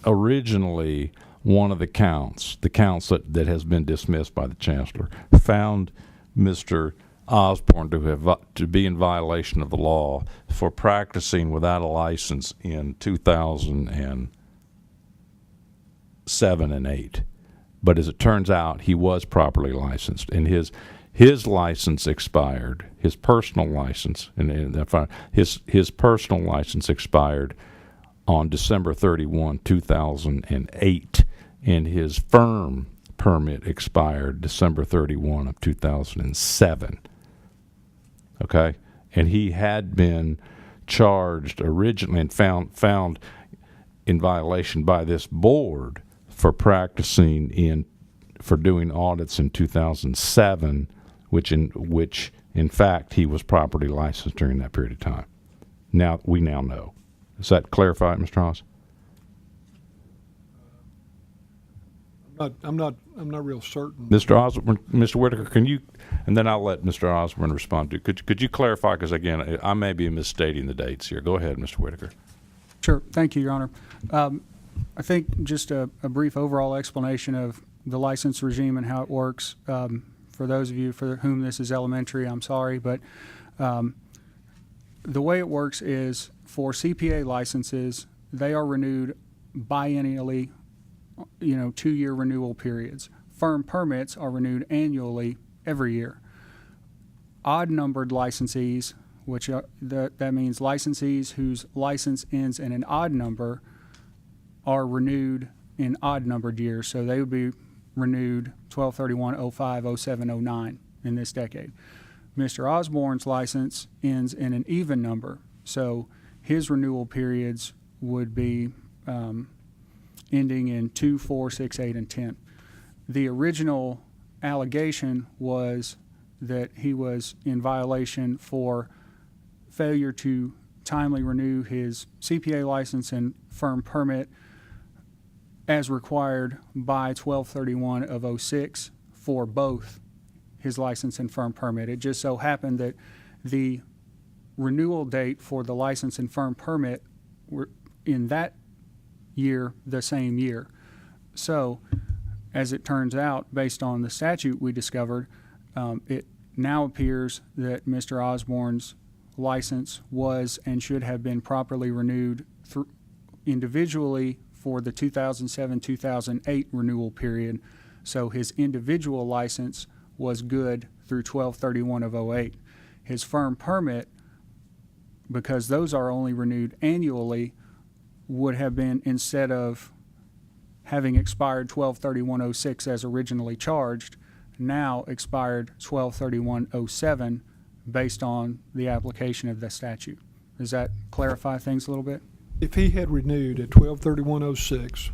originally, one of the counts that has been dismissed by the chancellor, found Mr. Osborne to be in violation of the law for practicing without a license in 2007 and 8. But as it turns out, he was properly licensed, and his license expired. His personal license, his personal license expired on December 31, 2008, and his firm permit expired December 31 of 2007. Okay, and he had been charged originally and found in violation by this board for for doing audits in 2007, which in fact he was properly licensed during that period of time. We now know. Does that clarify it, Mr. Haas? I'm not real certain. Mr. Osborne, Mr. Whitaker, can you, and then I'll let Mr. Osborne respond to. Could you clarify? Because again, I may be misstating the dates here. Go ahead, Mr. Whitaker. Sure. Thank you, Your Honor. I think just a brief overall explanation of the license regime and how it works. For those of you for whom this is elementary, I'm sorry, but the way it works is for CPA licenses, they are renewed biennially, 2-year renewal periods. Firm permits are renewed annually every year. Odd-numbered licensees, which that means licensees whose license ends in an odd number, are renewed in odd-numbered years. So they would be renewed 12/31, 05, 07, 09 in this decade. Mr. Osborne's license ends in an even number, so his renewal periods would be ending in 2, 4, 6, 8, and 10. The original allegation was that he was in violation for failure to timely renew his CPA license and firm permit as required by 12/31 of 06 for both his license and firm permit. It just so happened that the renewal date for the license and firm permit were in that year the same year. So, as it turns out, based on the statute we discovered, it now appears that Mr. Osborne's license was and should have been properly renewed individually for the 2007-2008 renewal period. So his individual license was good through 12/31 of 08. His firm permit, because those are only renewed annually, would have been, instead of having expired 12/31/06 as originally charged, now expired 12/31/07 based on the application of the statute. Does that clarify things a little bit? If he had renewed at 12/31/06,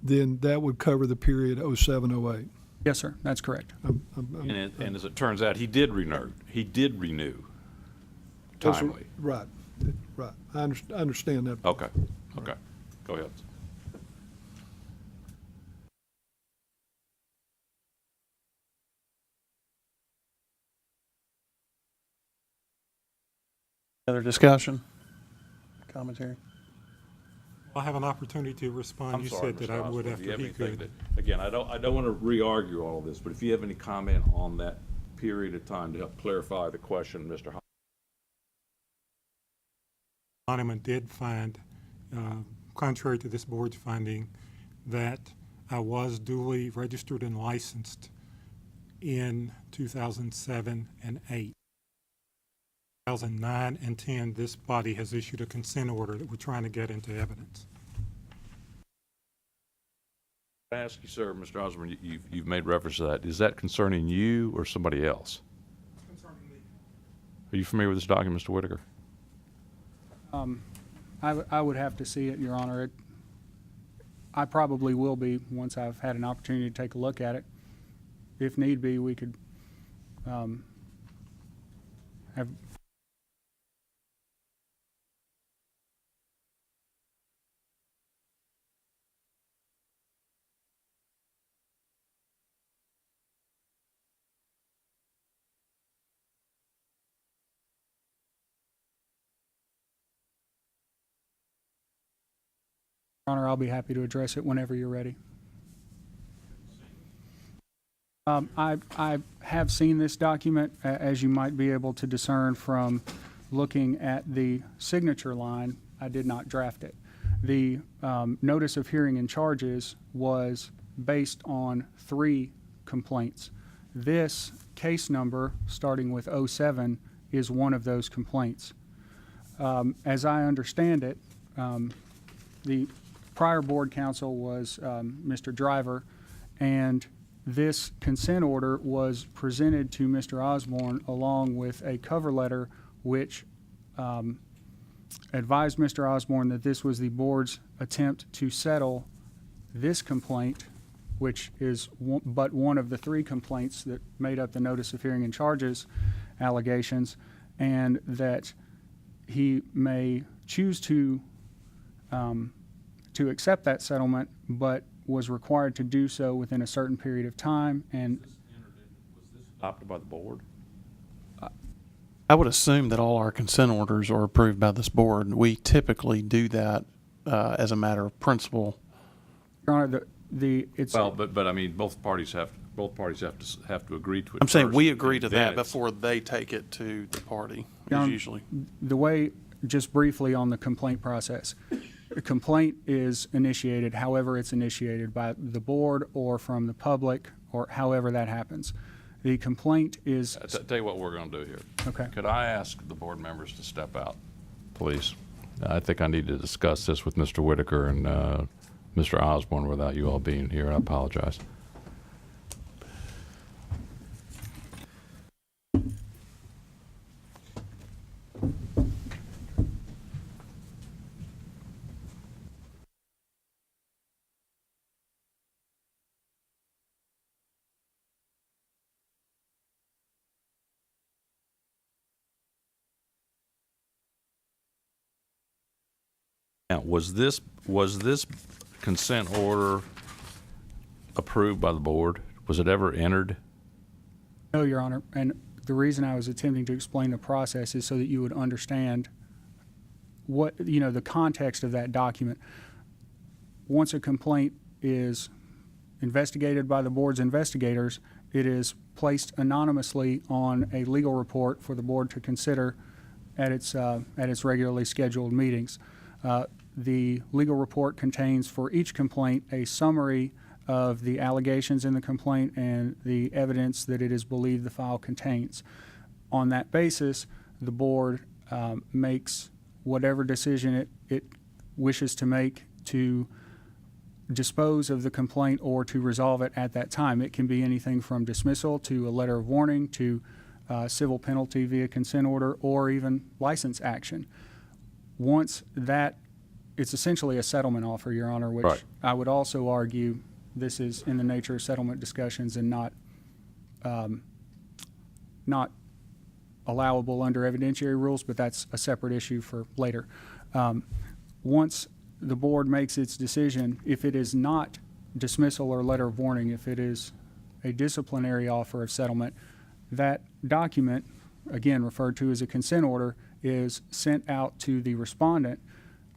then that would cover the period 07/08. Yes, sir. That's correct. And as it turns out, he did renew. He did renew timely. Right. I understand that. Okay. Go ahead. Other discussion? Commentary? I'll have an opportunity to respond. I'm You sorry, said that Mr. I Osborne, would do you after have he anything could. again, I don't want to re-argue all of this, but if you have any comment on that period of time to help clarify the question, Mr. Monument did find, contrary to this board's finding, that I was duly registered and licensed in 2007 and 8. 2009 and 10, this body has issued a consent order that we're trying to get into evidence. I ask you, sir, Mr. Osborne, you've made reference to that. Is that concerning you or somebody else? Concerning me. Are you familiar with this document, Mr. Whitaker? I would have to see it, Your Honor. I probably will be once I've had an opportunity to take a look at it. If need be, we could have. Your Honor, I'll be happy to address it whenever you're ready. I have seen this document, as you might be able to discern from looking at the signature line. I did not draft it. The notice of hearing and charges was based on 3 complaints. This case number, starting with 07, is one of those complaints. As I understand it, the prior board counsel was Mr. Driver, and this consent order was presented to Mr. Osborne along with a cover letter which advised Mr. Osborne that this was the board's attempt to settle this complaint, which is but one of the 3 complaints that made up the notice of hearing and charges allegations, and that he may choose to accept that settlement, but was required to do so within a certain period of time. And Was this adopted by the board? I would assume that all our consent orders are approved by this board. We typically do that as a matter of principle. Your Honor, it's Well, but I mean, both parties have to agree to it. I'm saying first, we agree to and then that it's- before they take it to the party, John, is usually. the way, just briefly on the complaint process. A complaint is initiated, however it's initiated, by the board or from the public, or however that happens. The complaint is, Tell you what we're going to do here. okay. Could I ask the board members to step out, please? I think I need to discuss this with Mr. Whitaker and Mr. Osborne without you all being here. I apologize. Now, was this consent order approved by the board? Was it ever entered? No, Your Honor, and the reason I was attempting to explain the process is so that you would understand what, the context of that document. Once a complaint is investigated by the board's investigators, it is placed anonymously on a legal report for the board to consider at its regularly scheduled meetings. The legal report contains for each complaint a summary of the allegations in the complaint and the evidence that it is believed the file contains. On that basis, the board makes whatever decision it wishes to make to dispose of the complaint or to resolve it at that time. It can be anything from dismissal to a letter of warning to civil penalty via consent order or even license action. Once that, it's essentially a settlement offer, Your Honor, which Right. I would also argue this is in the nature of settlement discussions and not allowable under evidentiary rules, but that's a separate issue for later. Once the board makes its decision, if it is not dismissal or letter of warning, if it is a disciplinary offer of settlement, that document, again referred to as a consent order, is sent out to the respondent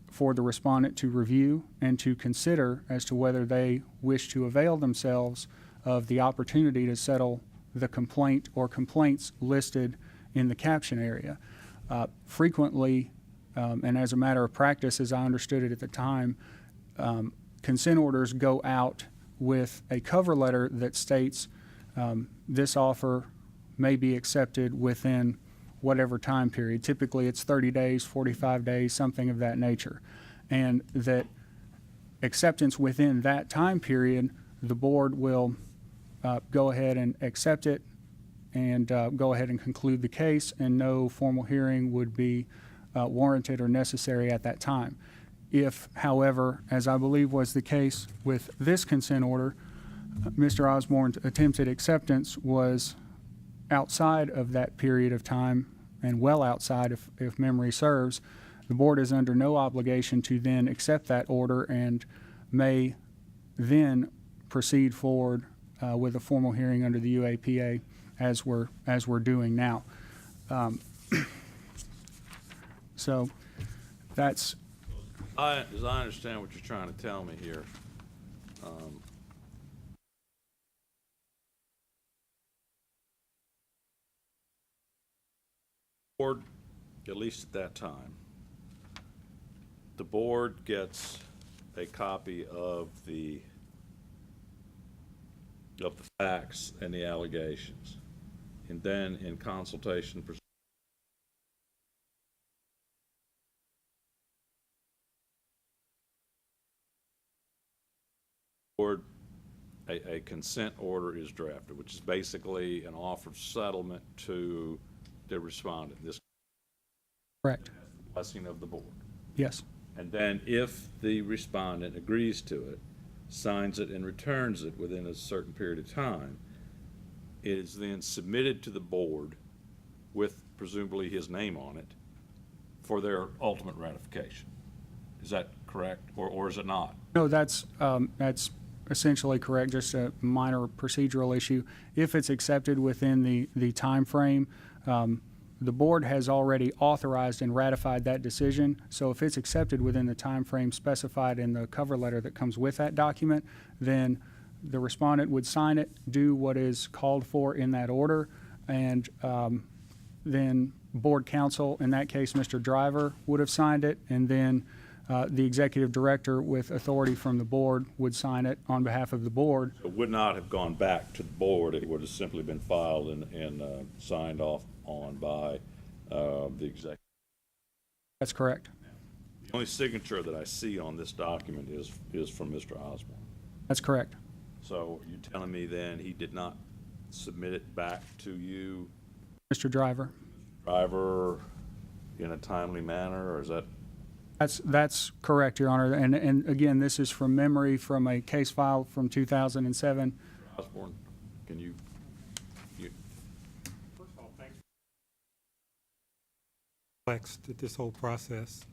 for the respondent to review and to consider as to whether they wish to avail themselves of the opportunity to settle the complaint or complaints listed in the caption area. Frequently, and as a matter of practice, as I understood it at the time, consent orders go out with a cover letter that states this offer may be accepted within whatever time period. Typically, it's 30 days, 45 days, something of that nature. And that acceptance within that time period, the board will go ahead and accept it and go ahead and conclude the case, and no formal hearing would be warranted or necessary at that time. If, however, as I believe was the case with this consent order, Mr. Osborne's attempted acceptance was outside of that period of time and well outside, if memory serves, the board is under no obligation to then accept that order and may then proceed forward with a formal hearing under the UAPA as we're doing now. So that's. As I understand what you're trying to tell me here, board, at least at that time, the board gets a copy of the of the facts and the allegations, and then in consultation, board, a consent order is drafted, which is basically an offer of settlement to the respondent. This Correct. blessing of the board. Yes. And then if the respondent agrees to it, signs it and returns it within a certain period of time, it is then submitted to the board with presumably his name on it for their ultimate ratification. Is that correct, or is it not? No, that's essentially correct, just a minor procedural issue. If it's accepted within the timeframe, the board has already authorized and ratified that decision. So if it's accepted within the timeframe specified in the cover letter that comes with that document, then the respondent would sign it, do what is called for in that order, and then board counsel, in that case, Mr. Driver, would have signed it, and then the executive director with authority from the board would sign it on behalf of the board. It would not have gone back to the board. It would have simply been filed and signed off on by the executive. That's correct. The only signature that I see on this document is from Mr. Osborne. That's correct. So you're telling me then he did not submit it back to you, Mr. Driver? Driver, in a timely manner, or is that? That's correct, Your Honor. And again, this is from memory from a case file from 2007. Osborne, can you? First of all, thanks. Perplexed at this whole process.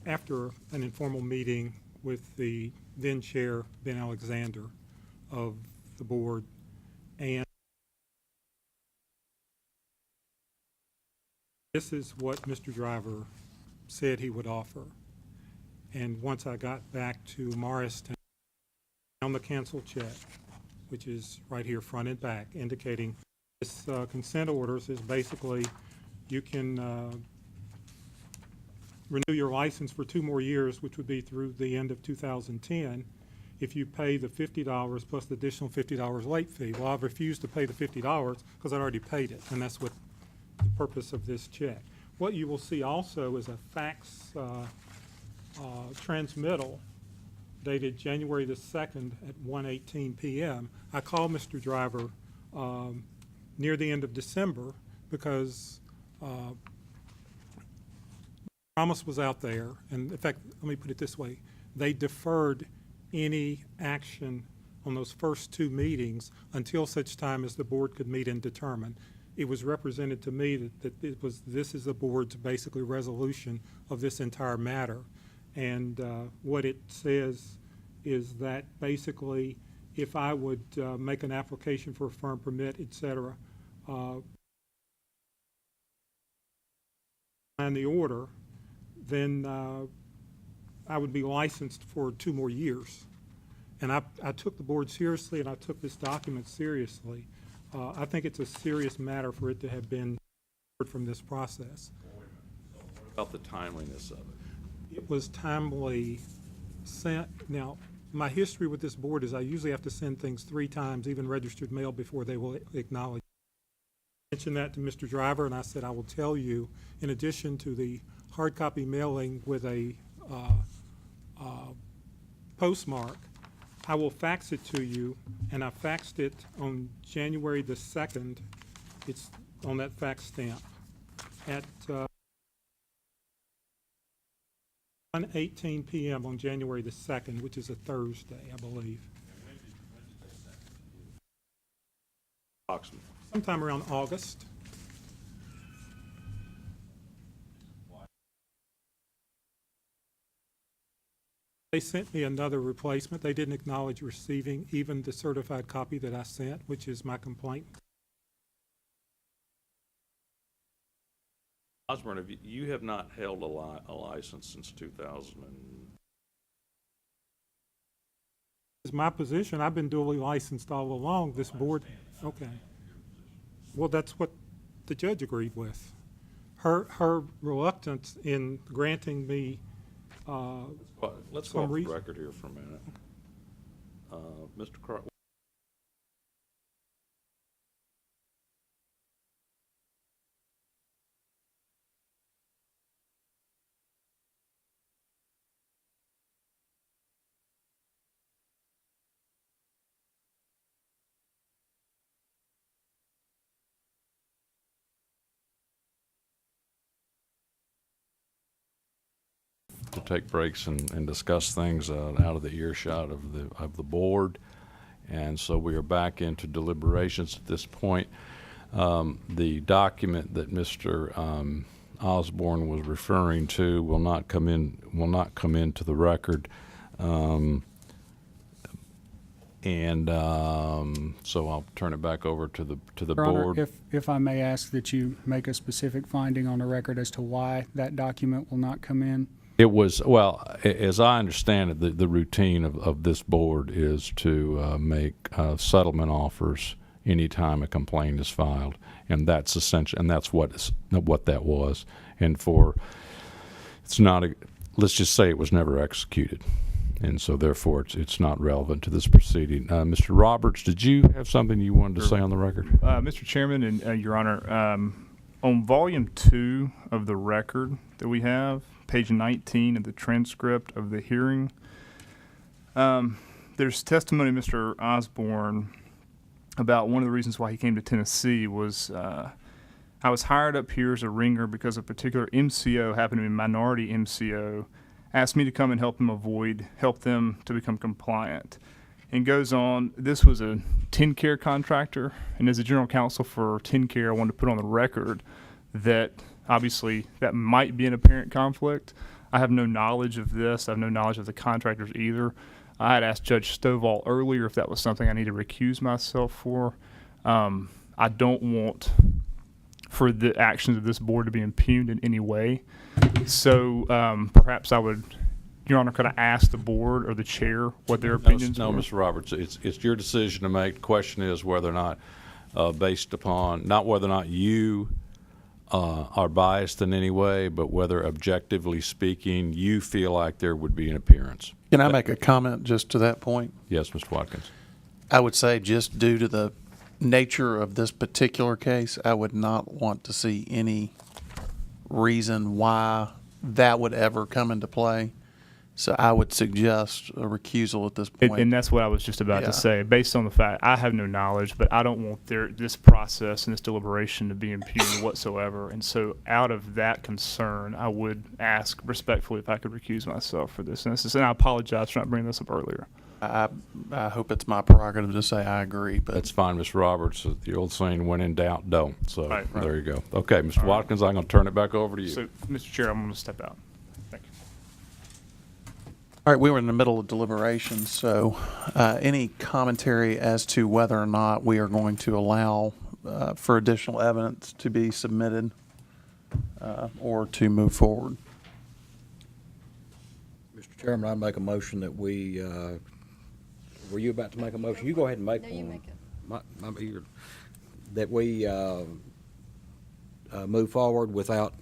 After an informal meeting with the then chair, Ben Alexander, of the board, and this is what Mr. Driver said he would offer. And once I got back to Morristown, I found the cancel check, which is right here, front and back, indicating this consent orders is basically you can renew your license for 2 more years, which would be through the end of 2010, if you pay the $50 plus the additional $50 late fee. Well, I've refused to pay the $50 because I'd already paid it, and that's what the purpose of this check. What you will see also is a fax transmittal dated January the 2nd at 1:18 p.m. I called Mr. Driver near the end of December because promise was out there, and in fact, let me put it this way, they deferred any action on those first 2 meetings until such time as the board could meet and determine. It was represented to me that this is the board's basically resolution of this entire matter. And what it says is that basically if I would make an application for a firm permit, et cetera, and the order, then I would be licensed for 2 more years. And I took the board seriously, and I took this document seriously. I think it's a serious matter for it to have been from this process. What about the timeliness of it? It was timely sent. Now, my history with this board is I usually have to send things 3 times, even registered mail, before they will acknowledge. I mentioned that to Mr. Driver, and I said I will tell you, in addition to the hard copy mailing with a postmark, I will fax it to you, and I faxed it on January the 2nd. It's on that fax stamp at 1:18 p.m. on January the 2nd, which is a Thursday, I believe. Approximately. Sometime around August. They sent me another replacement. They didn't acknowledge receiving even the certified copy that I sent, which is my complaint. Osborne, you have not held a license since 2000. It's my position. I've been duly licensed all along. This board, okay. Well, that's what the judge agreed with. Her reluctance in granting me Let's go off the record here for a minute. Mr. Carter, take breaks and discuss things out of the earshot of the board. And so we are back into deliberations at this point. The document that Mr. Osborne was referring to will not come into the record. So I'll turn it back over to the Your Honor, board. if I may ask that you make a specific finding on the record as to why that document will not come in? It was, well, as I understand it, the routine of this board is to make settlement offers anytime a complaint is filed, and that's essential, and that's what that was. And it's not let's just say it was never executed, and so therefore it's not relevant to this proceeding. Mr. Roberts, did you have something you wanted to say on the record? Mr. Chairman and Your Honor, on volume 2 of the record that we have, page 19 of the transcript of the hearing, there's testimony of Mr. Osborne about one of the reasons why he came to Tennessee was I was hired up here as a ringer because a particular MCO, happened to be a minority MCO, asked me to come and help them to become compliant. And goes on, this was a TennCare contractor, and as a general counsel for TennCare, I wanted to put on the record that obviously that might be an apparent conflict. I have no knowledge of this. I have no knowledge of the contractors either. I had asked Judge Stovall earlier if that was something I need to recuse myself for. I don't want for the actions of this board to be impugned in any way. So perhaps Your Honor, could I ask the board or the chair what their opinions No, were? Mr. Roberts, it's your decision to make. The question is whether or not, based upon, not whether or not you are biased in any way, but whether objectively speaking, you feel like there would be an appearance. Can I make a comment just to that point? Yes, Mr. Watkins. I would say just due to the nature of this particular case, I would not want to see any reason why that would ever come into play. So I would suggest a recusal at this point. And that's what I was just about Yeah. to say. Based on the fact I have no knowledge, but I don't want this process and this deliberation to be impugned whatsoever. And so, out of that concern, I would ask respectfully if I could recuse myself for this instance. And I apologize for not bringing this up earlier. I hope it's my prerogative to say I agree, but That's fine, Mr. Roberts. The old saying, when in doubt, don't. So Right. there you go. Okay, Mr. Watkins, I'm going to turn it back over to you. So, Mr. Chair, I'm going to step out. Thank you. all right, we were in the middle of deliberations, so any commentary as to whether or not we are going to allow for additional evidence to be submitted or to move forward? Mr. Chairman, I'd make a motion that we, were you about to make a motion? You go ahead and make one. No, you make it. That we move forward without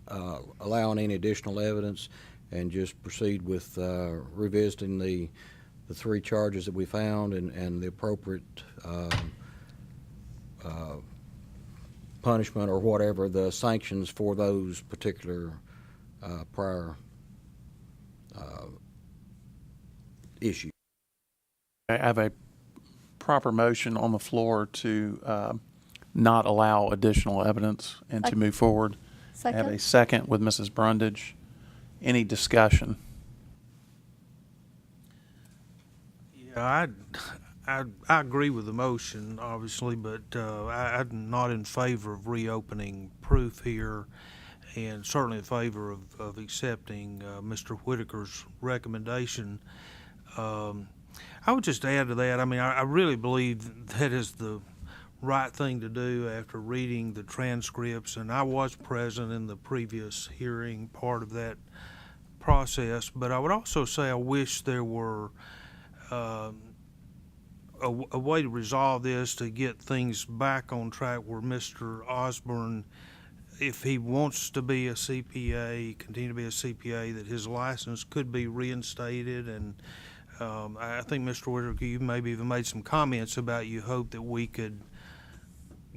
allowing any additional evidence and just proceed with revisiting the three charges that we found and the appropriate punishment or whatever the sanctions for those particular prior issues. I have a proper motion on the floor to not allow additional evidence and to move forward. I have a second with Mrs. Brundage. Any discussion? Yeah, I agree with the motion, obviously, but I'm not in favor of reopening proof here, and certainly in favor of accepting Mr. Whitaker's recommendation. I would just add to that, I mean, I really believe that is the right thing to do after reading the transcripts, and I was present in the previous hearing part of that process, but I would also say I wish there were a way to resolve this to get things back on track where Mr. Osborne, if he wants to be a CPA, continue to be a CPA, that his license could be reinstated. And I think, Mr. Whitaker, you maybe even made some comments about you hope that we could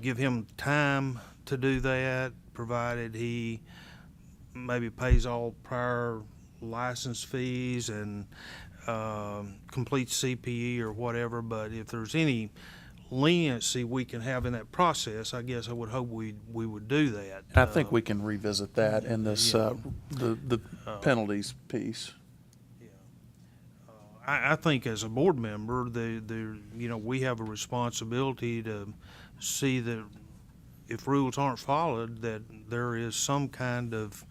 give him time to do that, provided he maybe pays all prior license fees and complete CPE or whatever. But if there's any leniency we can have in that process, I guess I would hope we would do that. And I think we can revisit that in this, the penalties piece. I think as a board member, we have a responsibility to see that if rules aren't followed, that there is some kind of,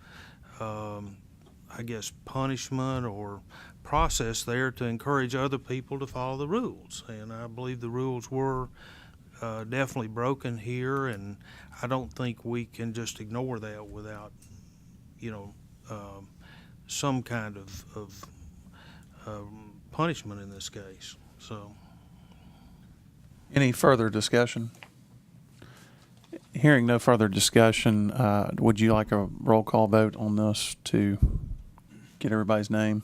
I guess, punishment or process there to encourage other people to follow the rules. And I believe the rules were definitely broken here, and I don't think we can just ignore that without, some kind of punishment in this case. So, Any further discussion? Hearing no further discussion, would you like a roll call vote on this to get everybody's name?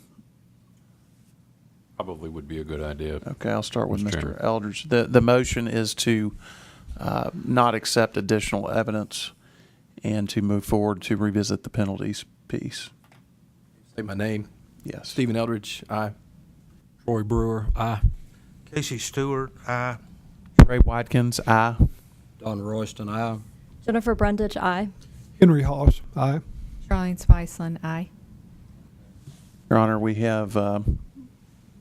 Probably would be a good idea. Okay, I'll start with Mr. Mr. Chairman. Eldridge. The motion is to not accept additional evidence and to move forward to revisit the penalties piece. Say my name. Yes. Stephen Eldridge, aye. Troy Brewer, aye. Casey Stewart, aye. Ray Watkins, aye. Don Royston, aye. Jennifer Brundage, aye. Henry Haas, aye. Charlene Spiceland, aye. Your Honor, we have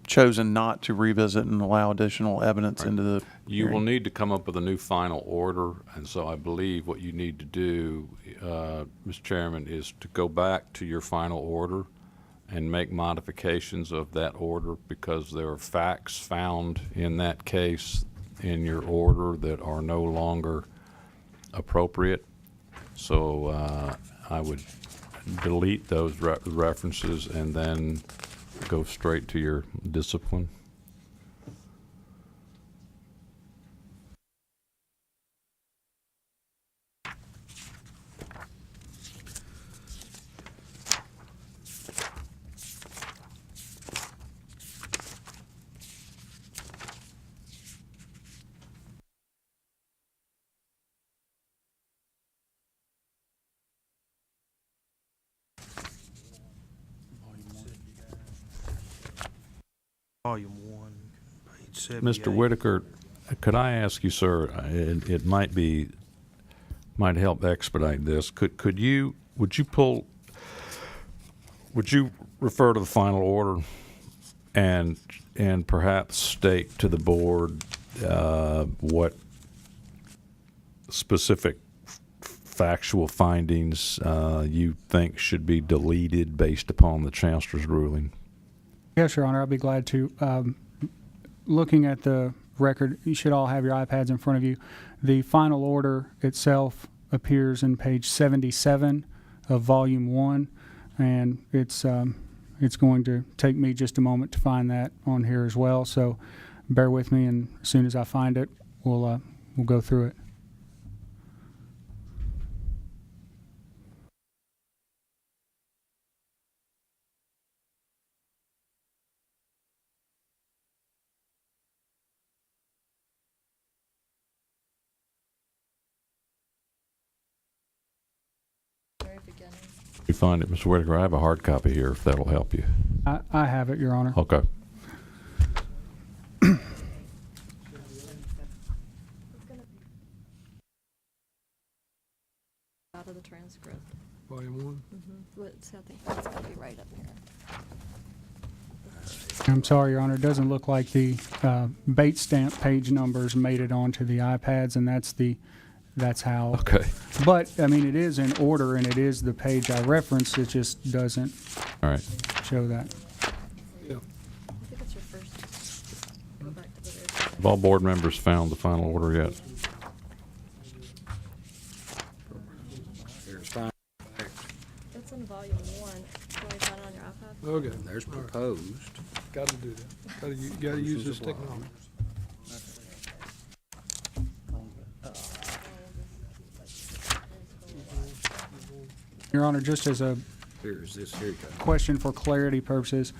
chosen not to revisit and allow additional evidence into the You will hearing. need to come up with a new final order, and so I believe what you need to do, Mr. Chairman, is to go back to your final order and make modifications of that order, because there are facts found in that case in your order that are no longer appropriate. So I would delete those references and then go straight to your discipline. Volume 1, page 78. Mr. Whitaker, could I ask you, sir, it might help expedite this. Would you refer to the final order and perhaps state to the board what specific factual findings you think should be deleted based upon the Chancellor's ruling? Yes, Your Honor, I'd be glad to. Looking at the record, you should all have your iPads in front of you. The final order itself appears in page 77 of Volume 1, and it's going to take me just a moment to find that on here as well. So bear with me, and as soon as I find it, we'll go through it. You find it, Mr. Whitaker? I have a hard copy here, if that'll help you. I have it, Your Honor. Okay. Out of the transcript. Volume 1. I think that's going to be right up here. I'm sorry, Your Honor, it doesn't look like the bait stamp page numbers made it onto the iPads, and that's how. Okay. But, I mean, it is in order, and it is the page I referenced. It just doesn't All right. show that. Yeah. I think it's your first. Go back to the very Have all board members found the final order yet? There's fine. It's in volume 1. Can we find it on your iPad? Okay. There's All right. proposed. Got to do that. Got to use this technology. Your Honor, just as a Here you go. question for clarity purposes,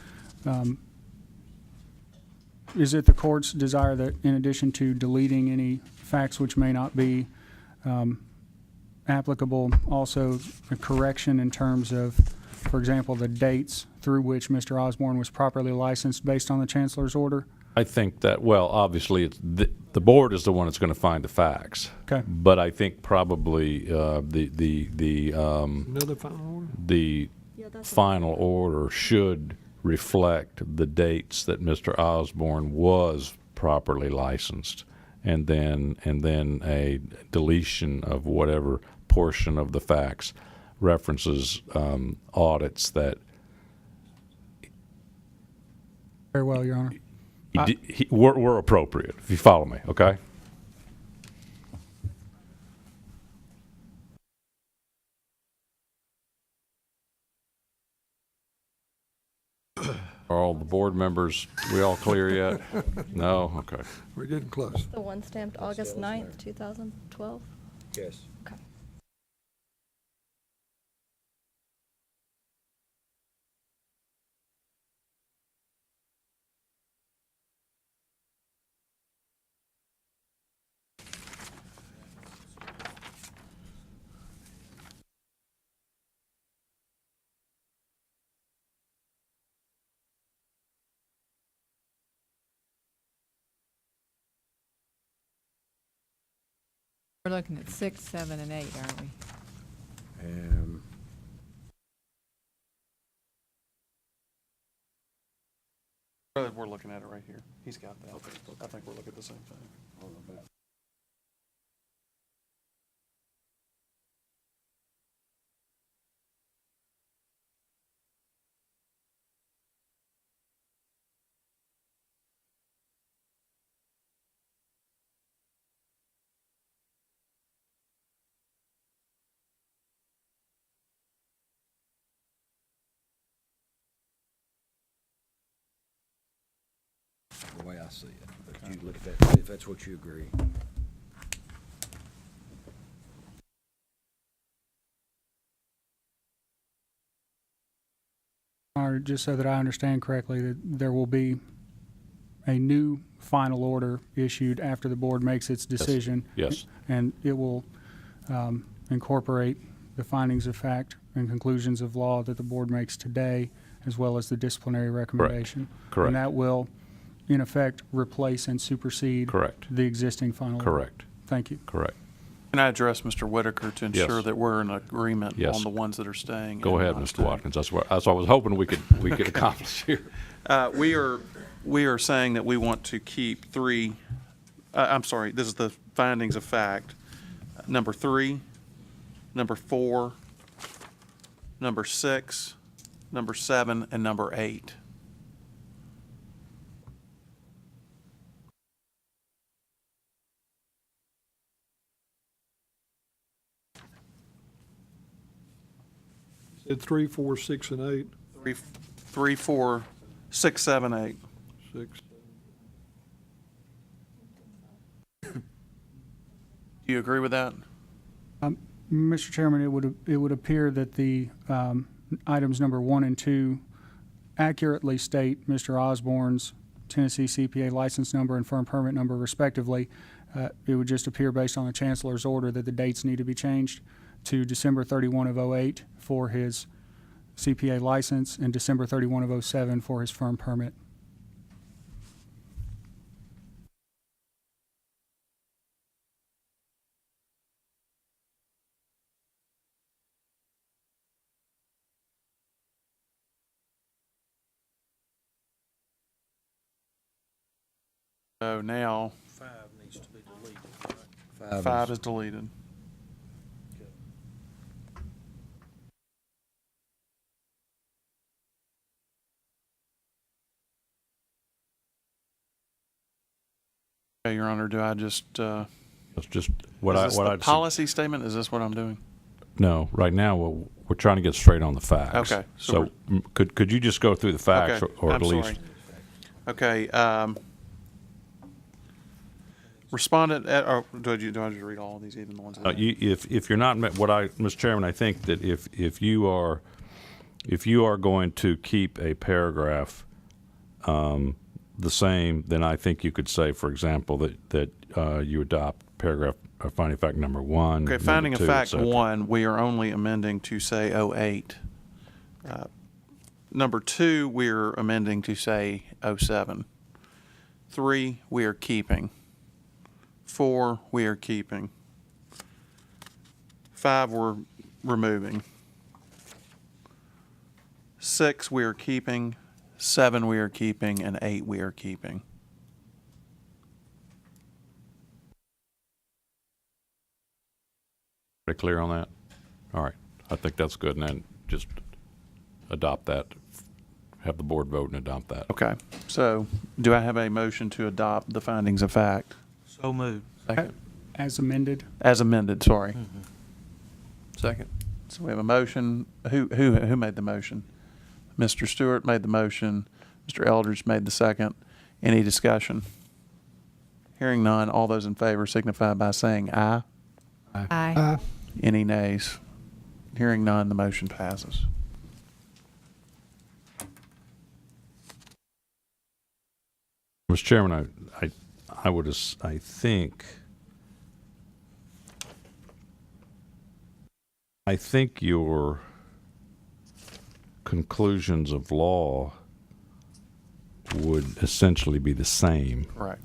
is it the court's desire that in addition to deleting any facts which may not be applicable, also a correction in terms of, for example, the dates through which Mr. Osborne was properly licensed based on the Chancellor's order? I think that, well, obviously, it's the board is the one that's going to find the facts. Okay. But I think probably Another final order? the final order should reflect the dates that Mr. Osborne was properly licensed, and then a deletion of whatever portion of the facts references audits that Very well, Your Honor. were appropriate, if you follow me, okay? Are all the board members, we all clear yet? No? Okay. We're getting close. The one stamped August 9th, 2012? Yes. Okay. We're looking at 6, 7, and 8, aren't we? We're looking at it right here. He's got that. I think we're looking at the same thing. The way I see it. But you look at that, if that's what you agree. Or just so that I understand correctly, that there will be a new final order issued after the board makes its decision. Yes. And it will incorporate the findings of fact and conclusions of law that the board makes today, as well as the disciplinary recommendation. Correct. And that will, in effect, replace and supersede Correct. the existing final order. Correct. Thank you. Correct. Can I address Mr. Whitaker to ensure Yes. that we're in agreement Yes. on the ones that are staying? Go and ahead, not Mr. staying? Watkins. That's what I was hoping we could accomplish here. We are saying that we want to keep three, I'm sorry, this is the findings of fact. Number 3, number 4, number 6, number 7, and number 8. Said 3, 4, 6, and 8. 3, 4, 6, 7, 8. 6. Do you agree with that? Mr. Chairman, it would appear that the items number 1 and 2 accurately state Mr. Osborne's Tennessee CPA license number and firm permit number respectively. It would just appear based on the Chancellor's order that the dates need to be changed to December 31 of '08 for his CPA license and December 31 of '07 for his firm permit. So now 5 needs to be deleted, right? 5 is deleted. Okay, Your Honor, do I just, That's just what is this the I'd policy statement? Is this what I'm doing? No, right now we're trying to get straight on the facts. Okay, so So could you just go through the facts, Okay, or at I'm least? sorry. Okay, respondent, or do I just read all of these, even the ones that? If you're not, Mr. Chairman, I think that if you are going to keep a paragraph the same, then I think you could say, for example, that you adopt paragraph finding fact number 1. Okay, number finding of 2, fact et cetera. 1, we are only amending to say 08. Number 2, we're amending to say 07. 3, we are keeping. 4, we are keeping. 5, we're removing. 6, we are keeping. 7, we are keeping. And 8, we are keeping. Pretty clear on that? All right. I think that's good. And then just adopt that. Have the board vote and adopt that. Okay. So do I have a motion to adopt the findings of fact? So moved. Second. As amended. As amended, sorry. Second. So we have a motion. Who made the motion? Mr. Stewart made the motion. Mr. Eldridge made the second. Any discussion? Hearing none, all those in favor signify by saying aye. Aye. Any nays? Hearing none, the motion passes. Mr. Chairman, I think your conclusions of law would essentially be the same. Correct.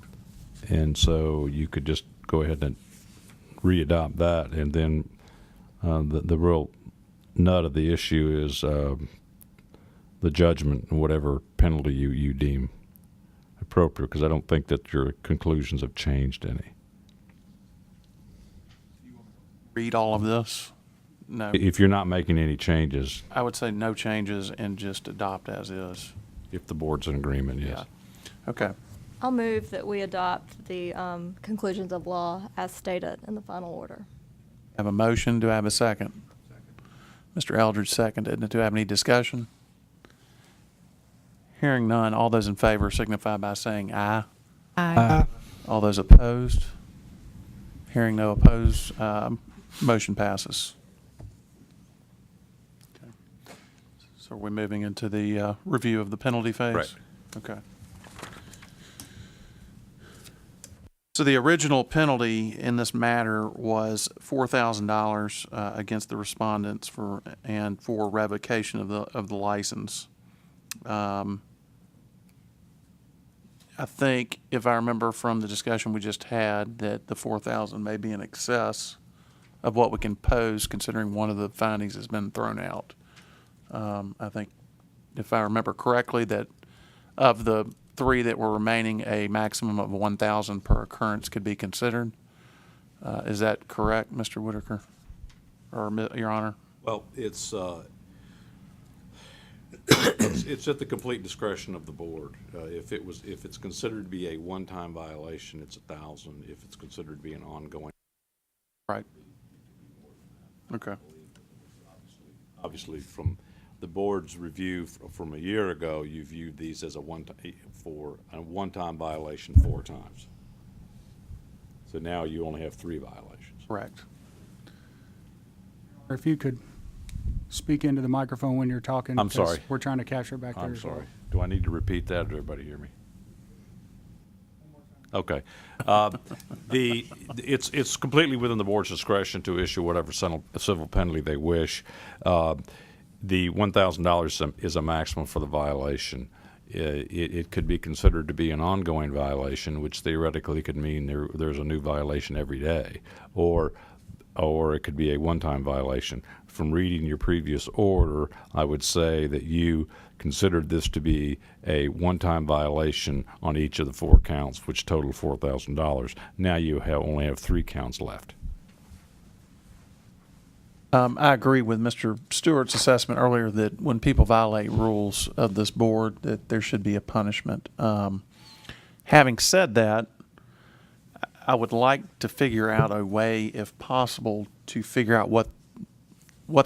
And so you could just go ahead and re-adopt that, and then the real nut of the issue is the judgment and whatever penalty you deem appropriate, because I don't think that your conclusions have changed any. Read all of this? No. If you're not making any changes, I would say no changes and just adopt as is. if the board's in agreement, yes. Yeah. Okay. I'll move that we adopt the conclusions of law as stated in the final order. I have a motion. Do I have a second? Mr. Eldridge seconded. Do I have any discussion? Hearing none, all those in favor signify by saying aye. Aye. All those opposed? Hearing no opposed, motion passes. Okay. So we're moving into the review of the penalty phase? Correct. Okay. So the original penalty in this matter was $4,000 against the respondents for revocation of the license. I think, if I remember from the discussion we just had, that the $4,000 may be in excess of what we can pose, considering one of the findings has been thrown out. I think, if I remember correctly, that of the 3 that were remaining, a maximum of $1,000 per occurrence could be considered. Is that correct, Mr. Whitaker, or Your Honor? Well, it's it's at the complete discretion of the board. If it's considered to be a one-time violation, it's $1,000. If it's considered to be an ongoing, Right. Okay. obviously from the board's review from a year ago, you viewed these as a one-time violation 4 times. So now you only have 3 violations. Correct. Or if you could speak into the microphone when you're talking. I'm because sorry. We're trying to capture it back there I'm as well. sorry. Do I need to repeat that, or did everybody hear me? Okay. It's completely within the board's discretion to issue whatever civil penalty they wish. The $1,000 is a maximum for the violation. It could be considered to be an ongoing violation, which theoretically could mean there's a new violation every day, or it could be a one-time violation. From reading your previous order, I would say that you considered this to be a one-time violation on each of the 4 counts, which total $4,000. Now you only have 3 counts left. I agree with Mr. Stewart's assessment earlier that when people violate rules of this board, that there should be a punishment. Having said that, I would like to figure out a way, if possible, to figure out what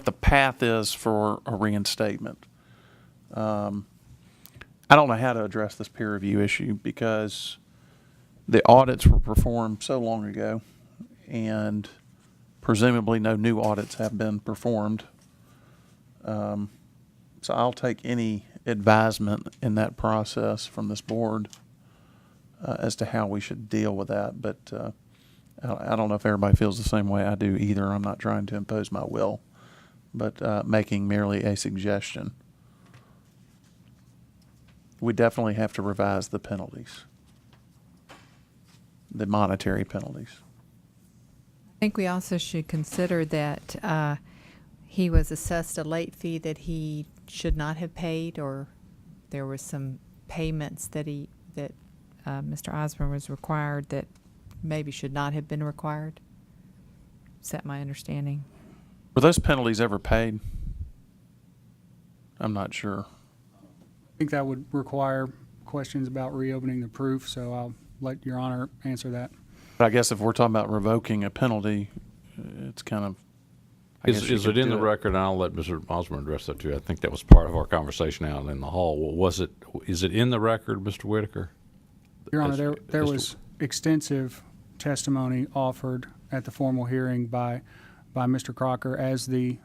the path is for a reinstatement. I don't know how to address this peer review issue because the audits were performed so long ago, and presumably no new audits have been performed. So I'll take any advisement in that process from this board as to how we should deal with that. But I don't know if everybody feels the same way I do either. I'm not trying to impose my will, but making merely a suggestion. We definitely have to revise the penalties. the monetary penalties. I think we also should consider that he was assessed a late fee that he should not have paid, or there were some payments that Mr. Osborne was required that maybe should not have been required. Is that my understanding? Were those penalties ever paid? I'm not sure. I think that would require questions about reopening the proof, so I'll let Your Honor answer that. But I guess if we're talking about revoking a penalty, it's kind of. I guess you Is could it in do the record? And I'll let Mr. Osborne address that too. I think that was part of our conversation out in the hall. Is it in the record, Mr. Whitaker? Your Honor, there was extensive testimony offered at the formal hearing by Mr. Crocker as the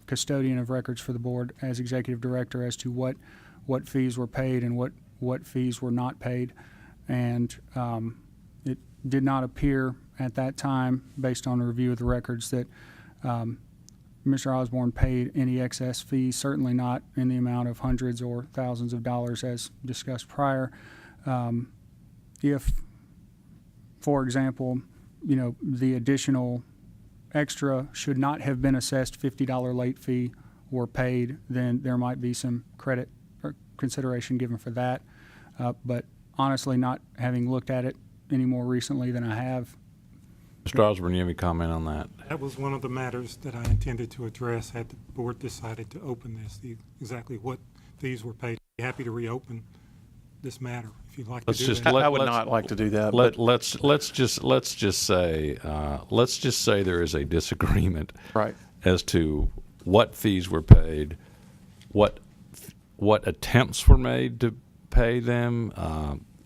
custodian of records for the board, as executive director, as to what fees were paid and what fees were not paid. And it did not appear at that time, based on a review of the records, that Mr. Osborne paid any excess fees, certainly not in the amount of hundreds or thousands of dollars as discussed prior. If, for example, the additional extra should not have been assessed $50 late fee were paid, then there might be some credit or consideration given for that. But honestly, not having looked at it any more recently than I have. Mr. Osborne, you have any comment on that? That was one of the matters that I intended to address had the board decided to open this, exactly what fees were paid. I'd be happy to reopen this matter if you'd like to do that. I would not like to do that. Let's just say there is a disagreement Right. as to what fees were paid, what attempts were made to pay them.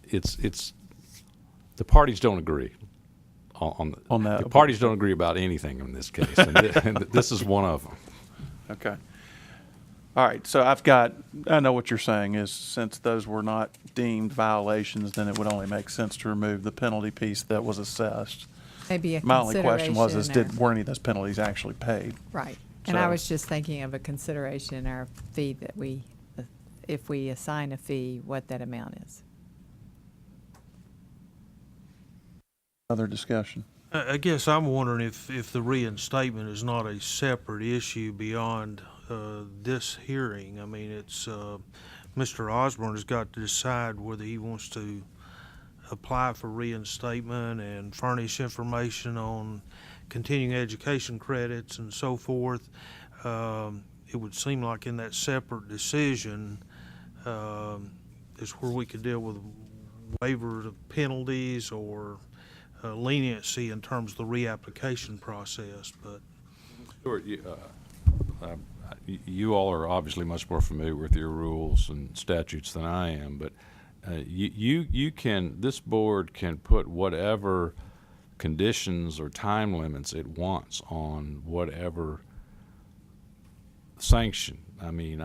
It's the parties don't agree on that. The parties don't agree about anything in this case, and this is one of them. Okay. All right, so I know what you're saying is, since those were not deemed violations, then it would only make sense to remove the penalty piece that was assessed. Maybe a My only question was, consideration were any of those penalties actually paid? Right. And I So- was just thinking of a consideration in our fee that if we assign a fee, what that amount is. Other discussion? I guess I'm wondering if the reinstatement is not a separate issue beyond this hearing. I mean, it's Mr. Osborne has got to decide whether he wants to apply for reinstatement and furnish information on continuing education credits and so forth. It would seem like in that separate decision is where we could deal with waiver of penalties or leniency in terms of the reapplication process. But Sure, you all are obviously much more familiar with your rules and statutes than I am, but this board can put whatever conditions or time limits it wants on whatever sanction. I mean,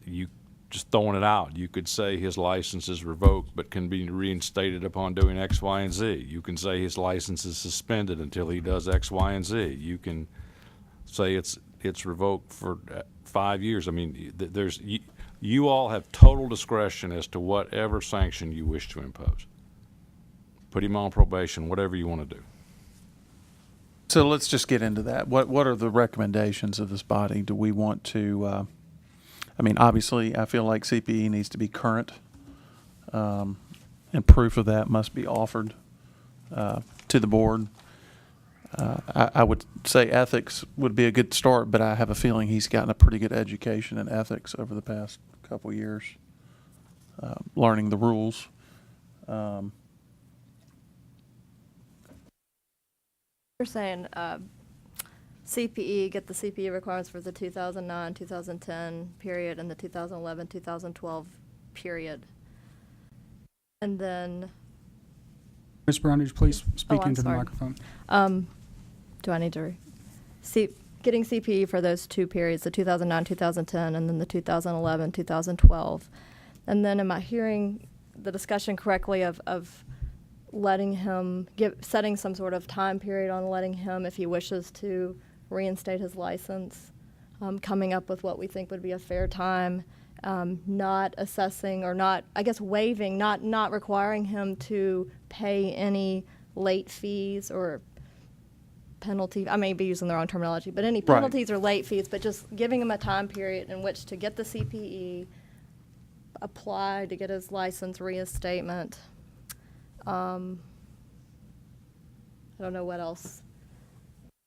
you just throwing it out. You could say his license is revoked but can be reinstated upon doing X, Y, and Z. You can say his license is suspended until he does X, Y, and Z. You can say it's revoked for 5 years. I mean, you all have total discretion as to whatever sanction you wish to impose. Put him on probation, whatever you want to do. So let's just get into that. What are the recommendations of this body? Do we want to, I mean, obviously, I feel like CPE needs to be current, and proof of that must be offered to the board. I would say ethics would be a good start, but I have a feeling he's gotten a pretty good education in ethics over the past couple of years, learning the rules. You're saying CPE, get the CPE requirements for the 2009, 2010 period and the 2011, 2012 period. And then, Ms. Brundage, please speak I'm into the sorry. microphone. do I need to getting CPE for those two periods, the 2009, 2010, and then the 2011, 2012. And then am I hearing the discussion correctly of letting him, setting some sort of time period on letting him, if he wishes to reinstate his license, coming up with what we think would be a fair time, not assessing or not, I guess, waiving, not requiring him to pay any late fees or penalty. I may be using the wrong terminology, but any Right. penalties or late fees, but just giving him a time period in which to get the CPE, apply to get his license reinstatement. I don't know what else.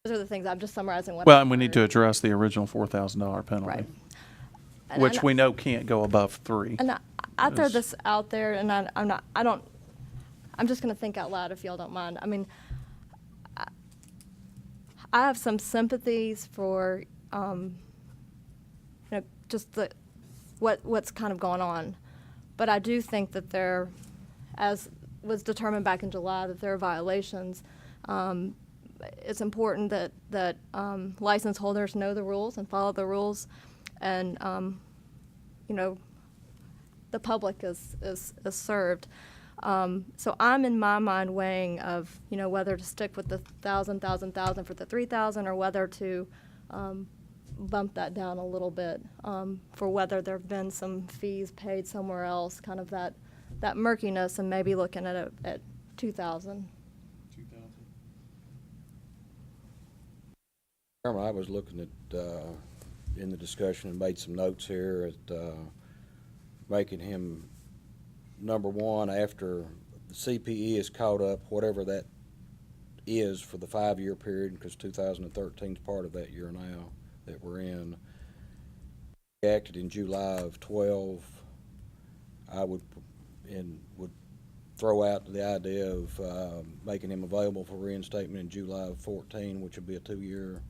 Those are the things I'm just summarizing. What Well, I've and we need to heard. address the original $4,000 penalty, Right. And which I- we know can't go above 3. And I throw Yes. this out there, and I'm just going to think out loud if y'all don't mind. I mean, I have some sympathies for, just what's kind of going on. But I do think that there, as was determined back in July, that there are violations. It's important that license holders know the rules and follow the rules, and the public is served. So I'm in my mind weighing of whether to stick with the 1,000 for the 3,000, or whether to bump that down a little bit for whether there have been some fees paid somewhere else, kind of that murkiness, and maybe looking at 2,000. Chairman, I was looking at, in the discussion and made some notes here at making him, number one, after the CPE is caught up, whatever that is for the 5-year period, because 2013 is part of that year now that we're in. He acted in July of 12. I would throw out the idea of making him available for reinstatement in July of 14, which would be a 2-year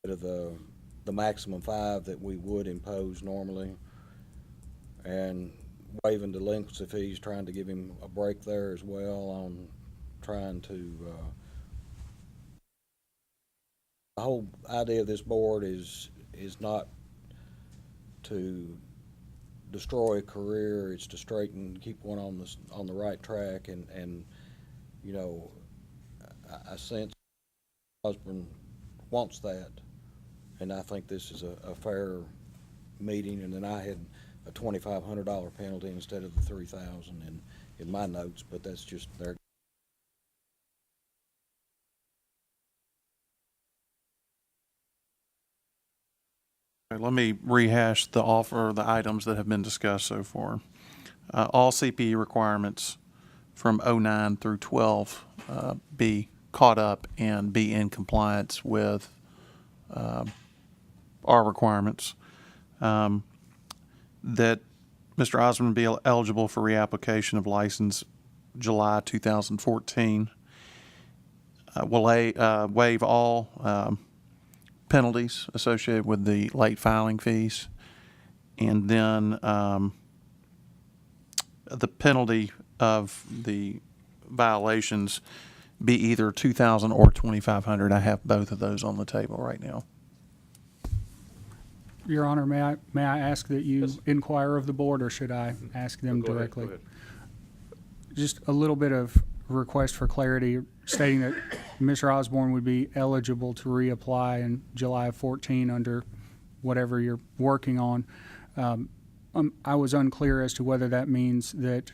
of the maximum 5 that we would impose normally, and waiving delinquency fees, trying to give him a break there as well on trying to the whole idea of this board is not to destroy a career. It's to straighten, keep one on the right track, and I sense Osborne wants that. And I think this is a fair meeting, and then I had a $2,500 penalty instead of the 3,000 in my notes, but that's just there. Let me rehash the items that have been discussed so far. All CPE requirements from 09 through 12 be caught up and be in compliance with our requirements. That Mr. Osborne be eligible for reapplication of license July 2014. Will waive all penalties associated with the late filing fees, and then the penalty of the violations be either 2,000 or 2,500. I have both of those on the table right now. Your Honor, may I ask that you inquire of the board, or should I ask them directly? Go ahead. Just a little bit of request for clarity, stating that Mr. Osborne would be eligible to reapply in July of 14 under whatever you're working on. I was unclear as to whether that means that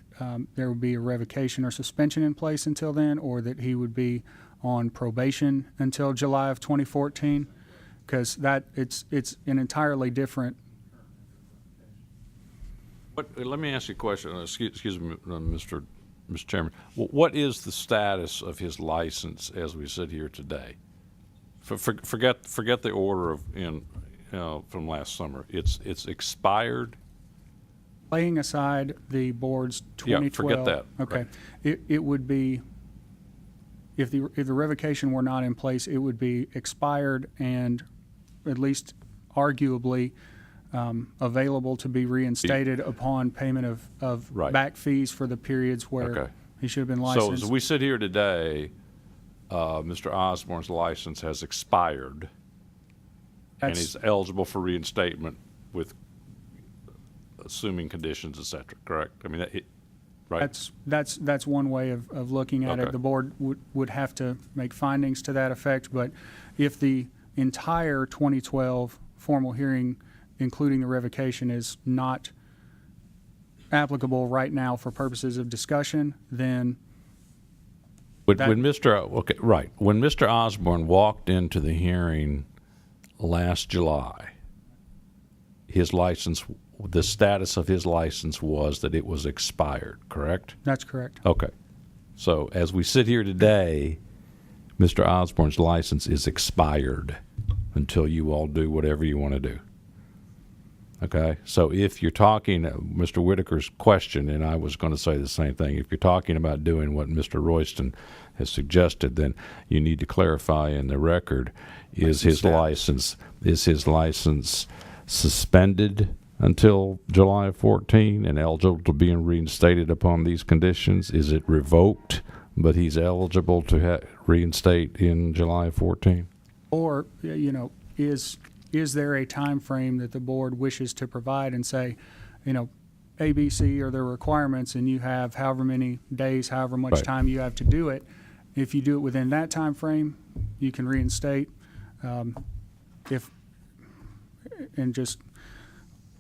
there would be a revocation or suspension in place until then, or that he would be on probation until July of 2014, because it's an entirely different. Let me ask you a question. Excuse me, Mr. Chairman. What is the status of his license as we sit here today? Forget the order from last summer. It's expired. Laying aside the board's 2012. Yeah, forget that. Okay. Right. It would be, if the revocation were not in place, it would be expired and at least arguably available to be reinstated upon payment of Right. back fees for the periods where Okay. he should have been So licensed. as we sit here today, Mr. Osborne's license has expired, and That's- he's eligible for reinstatement with assuming conditions, et cetera, correct? I mean, right? That's one way of looking at Okay. it. The board would have to make findings to that effect, but if the entire 2012 formal hearing including the revocation, is not applicable right now for purposes of discussion, then When That- When Mr. Osborne walked into the hearing last July, his license, the status of his license was that it was expired, correct? that's correct. Okay. So as we sit here today, Mr. Osborne's license is expired until you all do whatever you want to do. Okay? So if you're talking, Mr. Whitaker's question, and I was going to say the same thing, if you're talking about doing what Mr. Royston has suggested, then you need to clarify in the record, is his license suspended until July of 14 and eligible to be reinstated upon these conditions? Is it revoked, but he's eligible to reinstate in July of 14? Or, you know, is there a time frame that the board wishes to provide and say, you know, A, B, C are the requirements, and you have however many days, however much Right. time you have to do it. If you do it within that time frame, you can reinstate. And just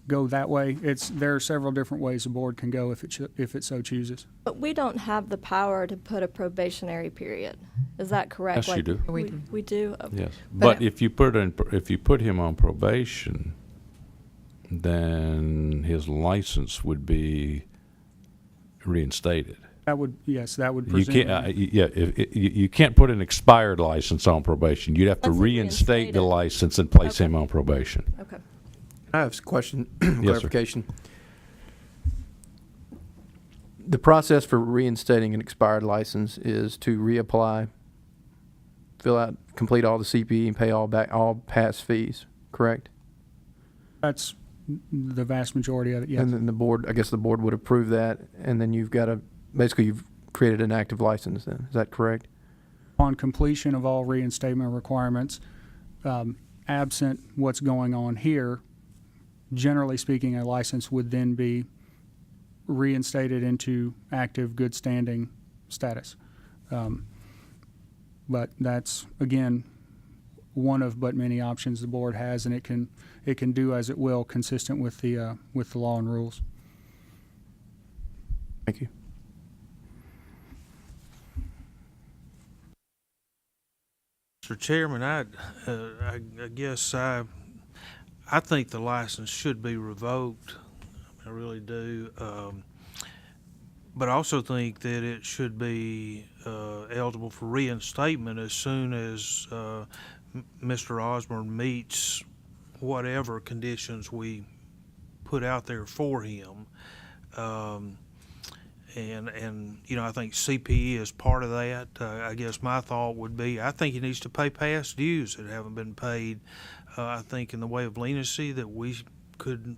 go that way. There are several different ways the board can go if it so chooses. But we don't have the power to put a probationary period. Is that correct? Yes, you do. We do. We do? Okay. Yes, But- but if you put him on probation, then his license would be reinstated. That would You presume. can't, you can't put an expired license on probation. You'd have to Unless he reinstate the reinstated. license and place Okay. him on probation. Okay. I have a question, sir. clarification. The process for reinstating an expired license is to reapply, fill out, complete all the CPE, and pay all past fees, correct? That's the vast majority of it, yes. And then the board, I guess the board would approve that, and then you've basically you've created an active license then, is that correct? On completion of all reinstatement requirements, absent what's going on here, generally speaking, a license would then be reinstated into active, good standing status. But that's, again, one of but many options the board has, and it can do as it will, consistent with the law and rules. Thank you. Mr. Chairman, I guess I think the license should be revoked. I really do. But I also think that it should be eligible for reinstatement as soon as Mr. Osborne meets whatever conditions we put out there for him. And you know, I think CPE is part of that. I guess my thought would be, I think he needs to pay past dues that haven't been paid. I think in the way of leniency that we could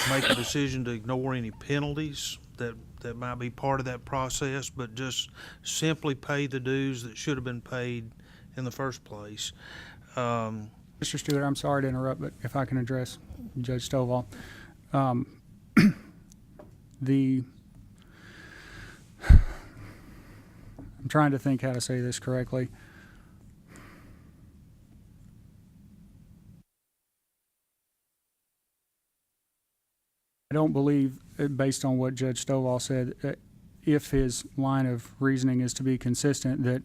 make a decision to ignore any penalties that might be part of that process, but just simply pay the dues that should have been paid in the first place. Mr. Stewart, I'm sorry to interrupt, but if I can address Judge Stovall. I'm trying to think how to say this correctly. I don't believe, based on what Judge Stovall said, if his line of reasoning is to be consistent, that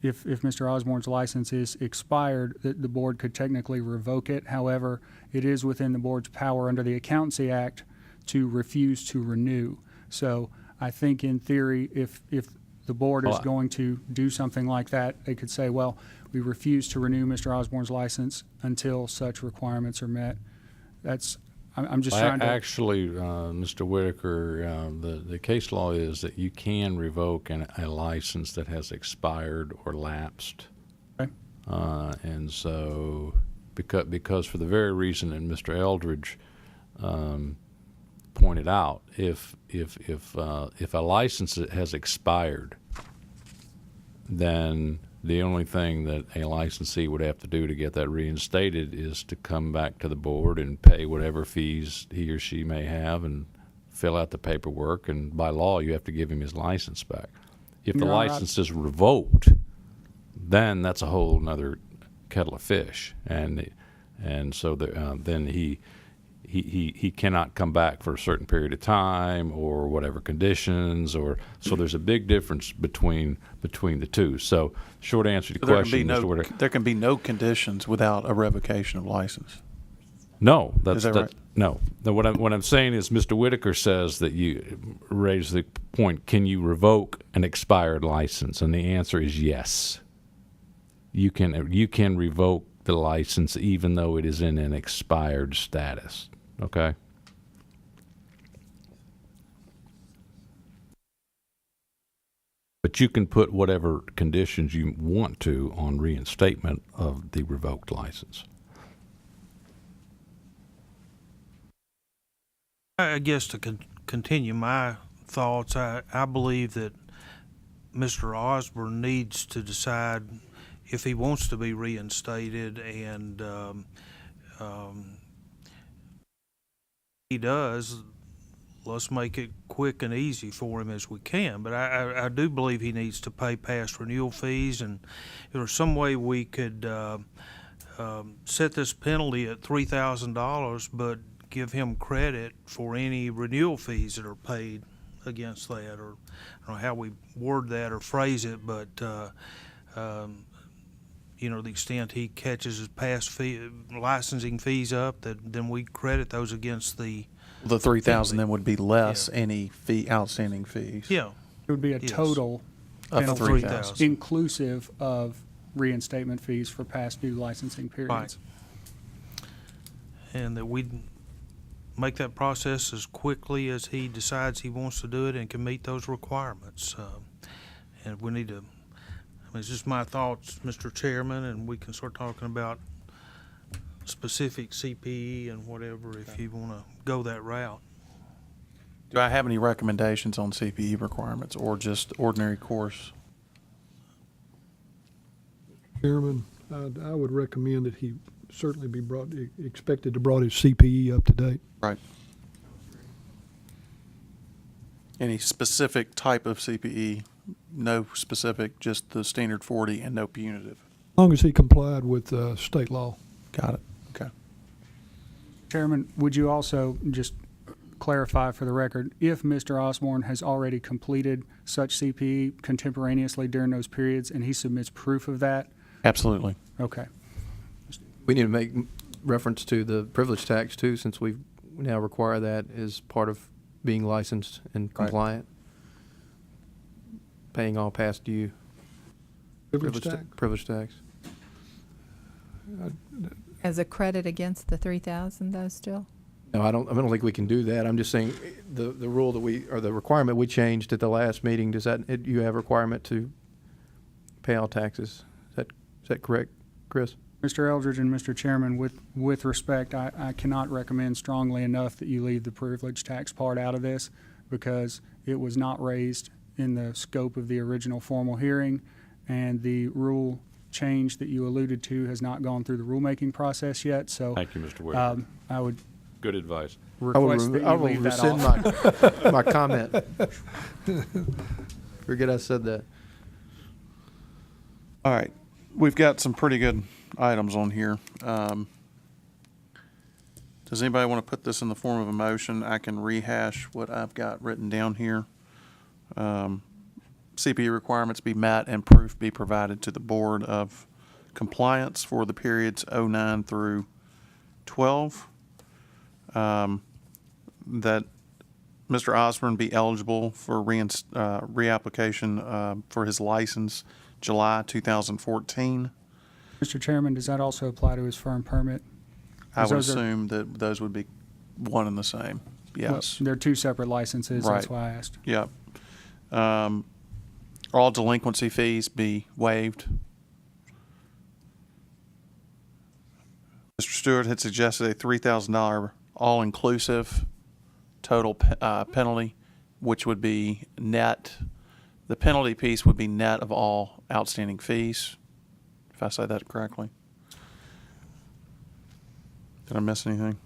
if Mr. Osborne's license is expired, that the board could technically revoke it. However, it is within the board's power under the Accountancy Act to refuse to renew. So I think in theory, if the board is going to do something like that, they could say, well, we refuse to renew Mr. Osborne's license until such requirements are met. I'm just trying to. Actually, Mr. Whitaker, the case law is that you can revoke a license that has expired or lapsed. Okay. And so, because for the very reason that Mr. Eldridge pointed out, if a license has expired, then the only thing that a licensee would have to do to get that reinstated is to come back to the board and pay whatever fees he or she may have and fill out the paperwork. And by law, you have to give him his license back. If the No, license is revoked, then that's a whole other kettle of fish. And so then he cannot come back for a certain period of time or whatever conditions, or so there's a big difference between the two. So short answer to your question, Mr. Whitaker. There can be no conditions without a revocation of license. No, that's Is that right? No. What I'm saying is, Mr. Whitaker says that you raised the point: can you revoke an expired license? And the answer is yes. You can revoke the license even though it is in an expired status. Okay. But you can put whatever conditions you want to on reinstatement of the revoked license. I guess to continue my thoughts, I believe that Mr. Osborne needs to decide if he wants to be reinstated, and he does, let's make it quick and easy for him as we can. But I do believe he needs to pay past renewal fees, and if there's some way we could set this penalty at $3,000, but give him credit for any renewal fees that are paid against that, or I don't know how we word that or phrase it, but the extent he catches his past licensing fees up, then we credit those against the $3,000 then would be less any outstanding fees. Yeah. It would be a total Of penalty, $3,000. inclusive of reinstatement fees for past due licensing periods. And that we'd make that process as quickly as he decides he wants to do it and can meet those requirements. And we need to, it's just my thoughts, Mr. Chairman, and we can start talking about specific CPE and whatever if you want to go that route. Do I have any recommendations on CPE requirements or just ordinary course? Chairman, I would recommend that he certainly be expected to brought his CPE up to date. Right. Any specific type of CPE? No specific, just the standard 40 and no punitive. As long as he complied with state law. Got it. Okay. Chairman, would you also just clarify for the record, if Mr. Osborne has already completed such CPE contemporaneously during those periods and he submits proof of that? Absolutely. Okay. We need to make reference to the privilege tax too, since we now require that as part of being licensed and compliant. Paying all past due Privilege tax? privilege tax. As a credit against the 3,000 though still? No, I don't think we can do that. I'm just saying the rule that or the requirement we changed at the last meeting, you have a requirement to pay all taxes? Is that correct, Chris? Mr. Eldridge and Mr. Chairman, with respect, I cannot recommend strongly enough that you leave the privilege tax part out of this because it was not raised in the scope of the original formal hearing, and the rule change that you alluded to has not gone through the rulemaking process yet. So Thank you, Mr. Whitaker. I would Good advice. request that I you will leave that rescind off. my comment. Forget I said that. All right. We've got some pretty good items on here. Does anybody want to put this in the form of a motion? I can rehash what I've got written down here. CPE requirements be met and proof be provided to the Board of Compliance for the periods 09 through 12. That Mr. Osborne be eligible for reapplication for his license July 2014. Mr. Chairman, does that also apply to his firm permit? I would Those are- assume that those would be one and the same. Yes. Well, they're two separate licenses. That's Right. why I asked. Yep. All delinquency fees be waived. Mr. Stewart had suggested a $3,000 all-inclusive total penalty, which would be net. The penalty piece would be net of all outstanding fees, if I say that correctly. Did I miss anything?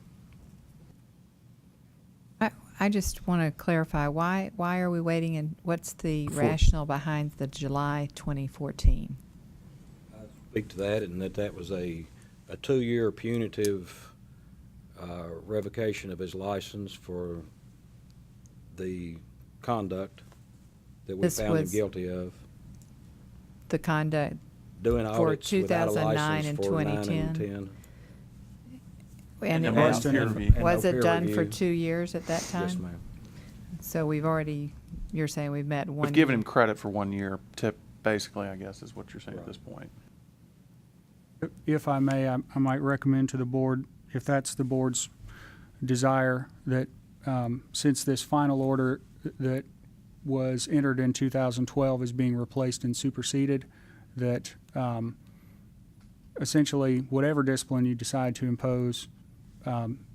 I just want to clarify, why are we waiting, and what's the For- rationale behind the July 2014? Speak to that, and that was a 2-year punitive revocation of his license for the conduct that we This found him was- guilty of. The conduct, Doing for audits without a 2009 license and for 9 and 2010. 10. and it And was, peer review. And was no it peer done for review. 2 years at that time? Yes, ma'am. So we've already, you're saying we've met one We've given year. him credit for 1 year, basically, I guess, is what you're saying at Right. this point. If I may, I might recommend to the board, if that's the board's desire, that since this final order that was entered in 2012 is being replaced and superseded, that essentially whatever discipline you decide to impose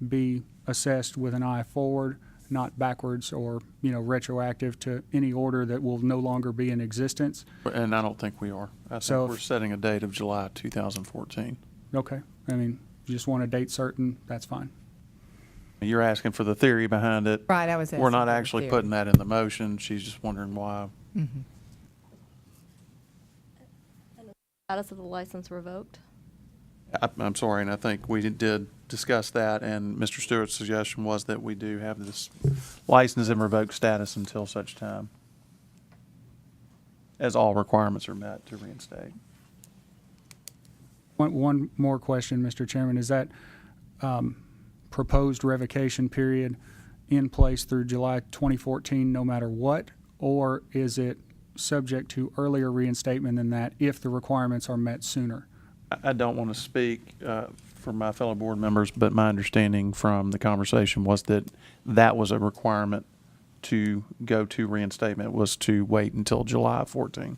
be assessed with an eye forward, not backwards or, retroactive to any order that will no longer be in existence. And I don't think we are. I So think we're if- setting a date of July 2014. Okay, I mean, you just want a date certain, that's fine. You're asking for the theory behind it. Right, I was asking We're not for the actually theory. putting that in the motion. She's just wondering why. Mhm. Status of the license revoked? I'm sorry, and I think we did discuss that, and Mr. Stewart's suggestion was that we do have this license in revoked status until such time as all requirements are met to reinstate. One more question, Mr. Chairman. Is that proposed revocation period in place through July 2014 no matter what? Or is it subject to earlier reinstatement than that if the requirements are met sooner? I don't want to speak for my fellow board members, but my understanding from the conversation was that that was a requirement to go to reinstatement, was to wait until July 14.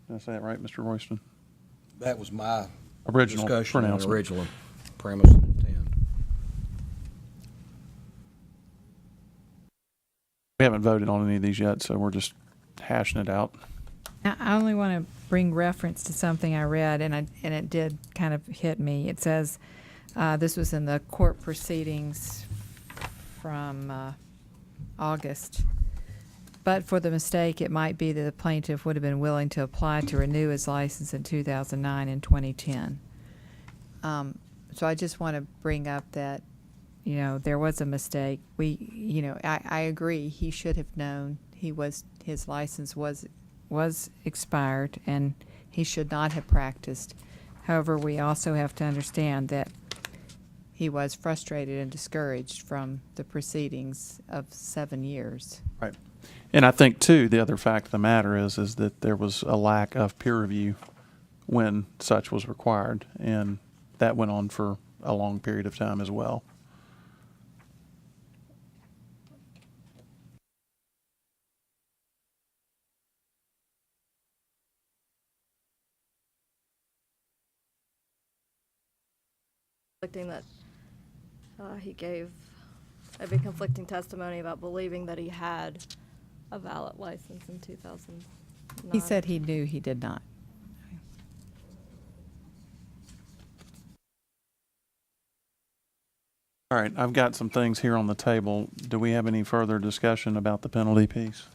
Did I say that right, Mr. Royston? That was my Original discussion and pronouncement. original premise and intent. We haven't voted on any of these yet, so we're just hashing it out. I only want to bring reference to something I read, and it did kind of hit me. It says, this was in the court proceedings from August. But for the mistake, it might be that the plaintiff would have been willing to apply to renew his license in 2009 and 2010. So I just want to bring up that, there was a mistake. I agree. He should have known his license was expired and he should not have practiced. However, we also have to understand that he was frustrated and discouraged from the proceedings of 7 years. Right. And I think, too, the other fact of the matter is that there was a lack of peer review when such was required, and that went on for a long period of time as well. Conflicting that he gave every conflicting testimony about believing that he had a valid license in 2009. He said he knew he did not. All right, I've got some things here on the table. Do we have any further discussion about the penalty piece?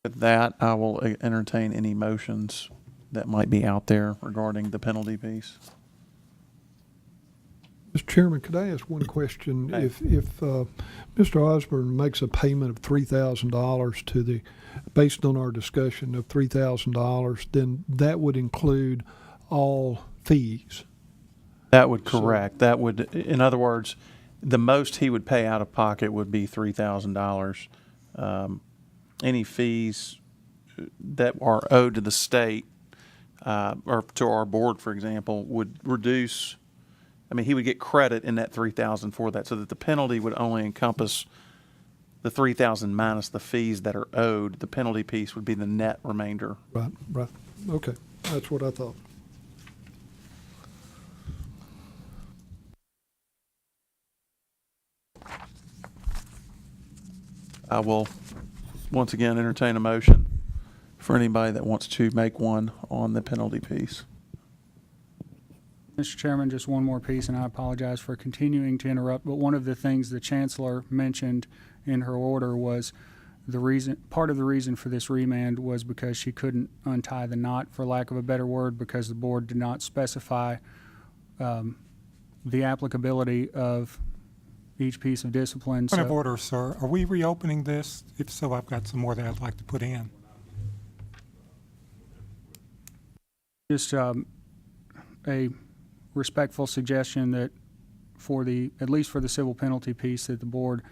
With that, I will entertain any motions that might be out there regarding the penalty piece. Mr. Chairman, could I ask one question? Okay. If Mr. Osborne makes a payment of $3,000 based on our discussion of $3,000, then that would include all fees. That would So- correct. That would, in other words, the most he would pay out of pocket would be $3,000. Any fees that are owed to the state or to our board, for example, would reduce. I mean, he would get credit in that $3,000 for that, so that the penalty would only encompass the $3,000 minus the fees that are owed. The penalty piece would be the net remainder. Right, right. Okay, that's what I thought. I will once again entertain a motion for anybody that wants to make one on the penalty piece. Mr. Chairman, just one more piece, and I apologize for continuing to interrupt, but one of the things the Chancellor mentioned in her order was part of the reason for this remand was because she couldn't untie the knot, for lack of a better word, because the board did not specify the applicability of each piece of discipline. Point of So, order, sir. Are we reopening this? If so, I've got some more that I'd like to put in. just a respectful suggestion that at least for the civil penalty piece, that the board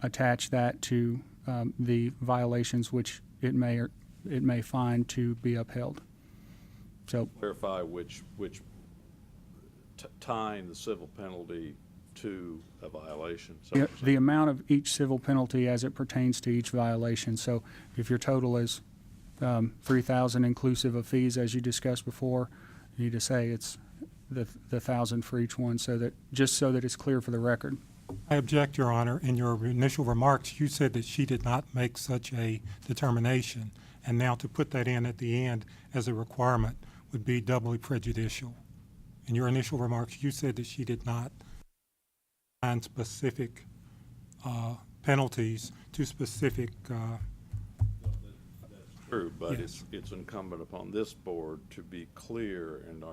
attach that to the violations which it may find to be upheld. So Clarify which tying the civil penalty to a violation. So the amount of each civil penalty as it pertains to each violation. So if your total is $3,000 inclusive of fees, as you discussed before, you need to say it's the $1,000 for each one, just so that it's clear for the record. I object, Your Honor. In your initial remarks, you said that she did not make such a determination, and now to put that in at the end as a requirement would be doubly prejudicial. In your initial remarks, you said that she did not find specific penalties to specific true, but Yes. it's incumbent upon this board to be clear and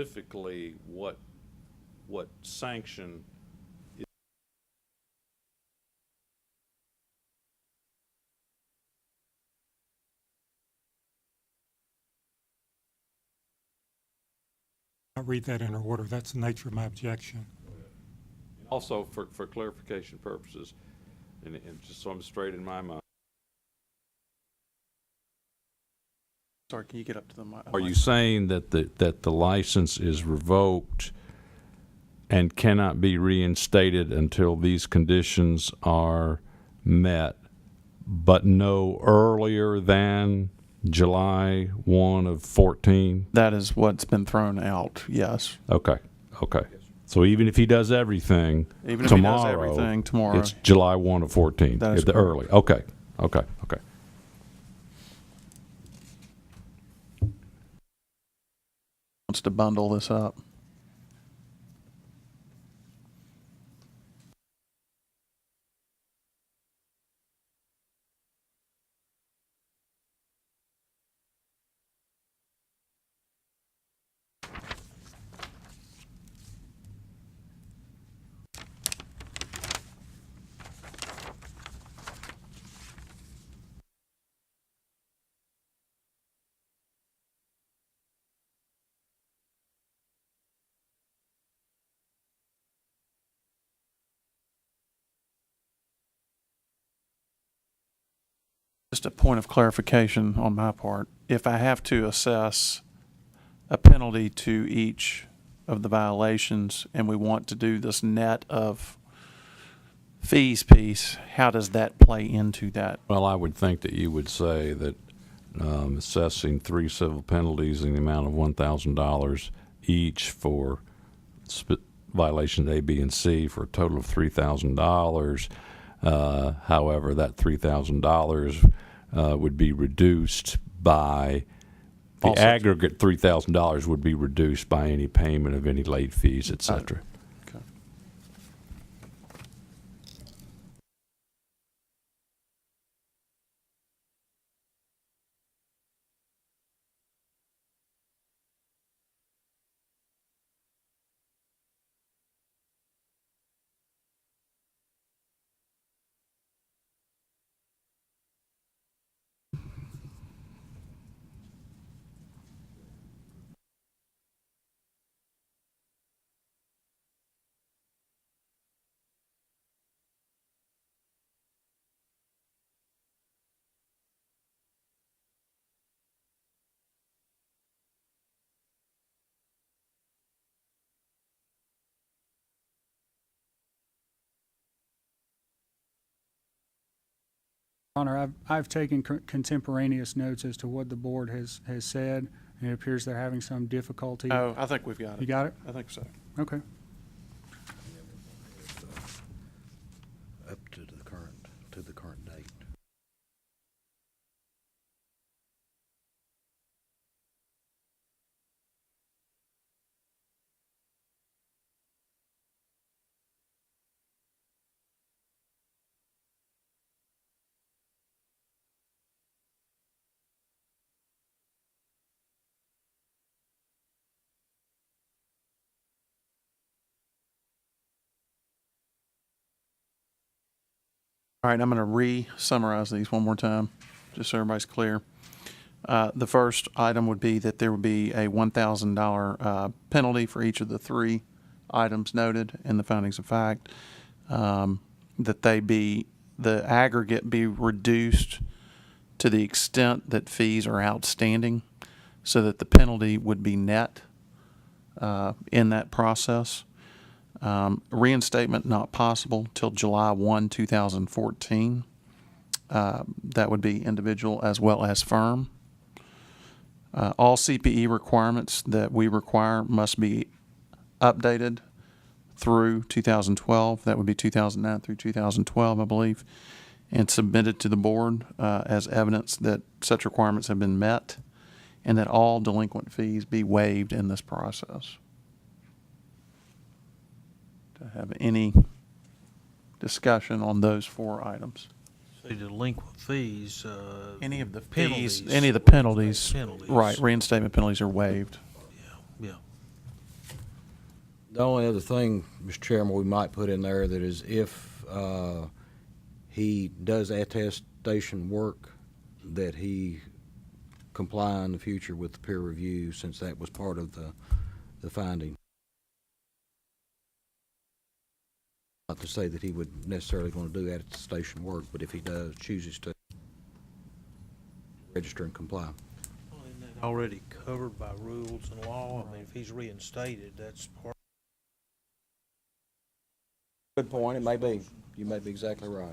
specifically what sanction is. I'll read that in her order. That's the nature of my objection. Also, for clarification purposes, and just so I'm straight in my mind, Sorry, can you get up to the mic? are you saying that the license is revoked and cannot be reinstated until these conditions are met, but no earlier than July 1 of 14? That is what's been thrown out, yes. Okay. So even if he does everything Even if tomorrow, he does everything tomorrow. it's July 1 of 14 That is at the correct. early. Okay. Wants to bundle this up. Just a point of clarification on my part. If I have to assess a penalty to each of the violations and we want to do this net of fees piece, how does that play into that? Well, I would think that you would say that assessing 3 civil penalties in the amount of $1,000 each for violations A, B, and C for a total of $3,000. However, that $3,000 would be reduced by the Also- aggregate $3,000 would be reduced by any payment of any late fees, et cetera. Okay. Honor, I've taken contemporaneous notes as to what the board has said, and it appears they're having some difficulty. Oh, I think we've got it. You got it? I think so. Okay. Up to the current date. All right, I'm going to re-summarize these one more time, just so everybody's clear. The first item would be that there would be a $1,000 penalty for each of the three items noted in the findings of fact. That the aggregate be reduced to the extent that fees are outstanding, so that the penalty would be net in that process. Reinstatement not possible till July 1, 2014. That would be individual as well as firm. All CPE requirements that we require must be updated through 2012. That would be 2009 through 2012, I believe, and submitted to the board as evidence that such requirements have been met, and that all delinquent fees be waived in this process. Do I have any discussion on those four items? The delinquent fees, Any of the penalties. fees, any of the penalties, Penalties. right, reinstatement penalties are waived. yeah. The only other thing, Mr. Chairman, we might put in there that is if he does attestation work, that he comply in the future with the peer review, since that was part of the finding. Not to say that he would necessarily going to do attestation work, but if he chooses to register and comply. Already covered by rules and law. I mean, if he's reinstated, that's part. Good point, it may be. You may be exactly right.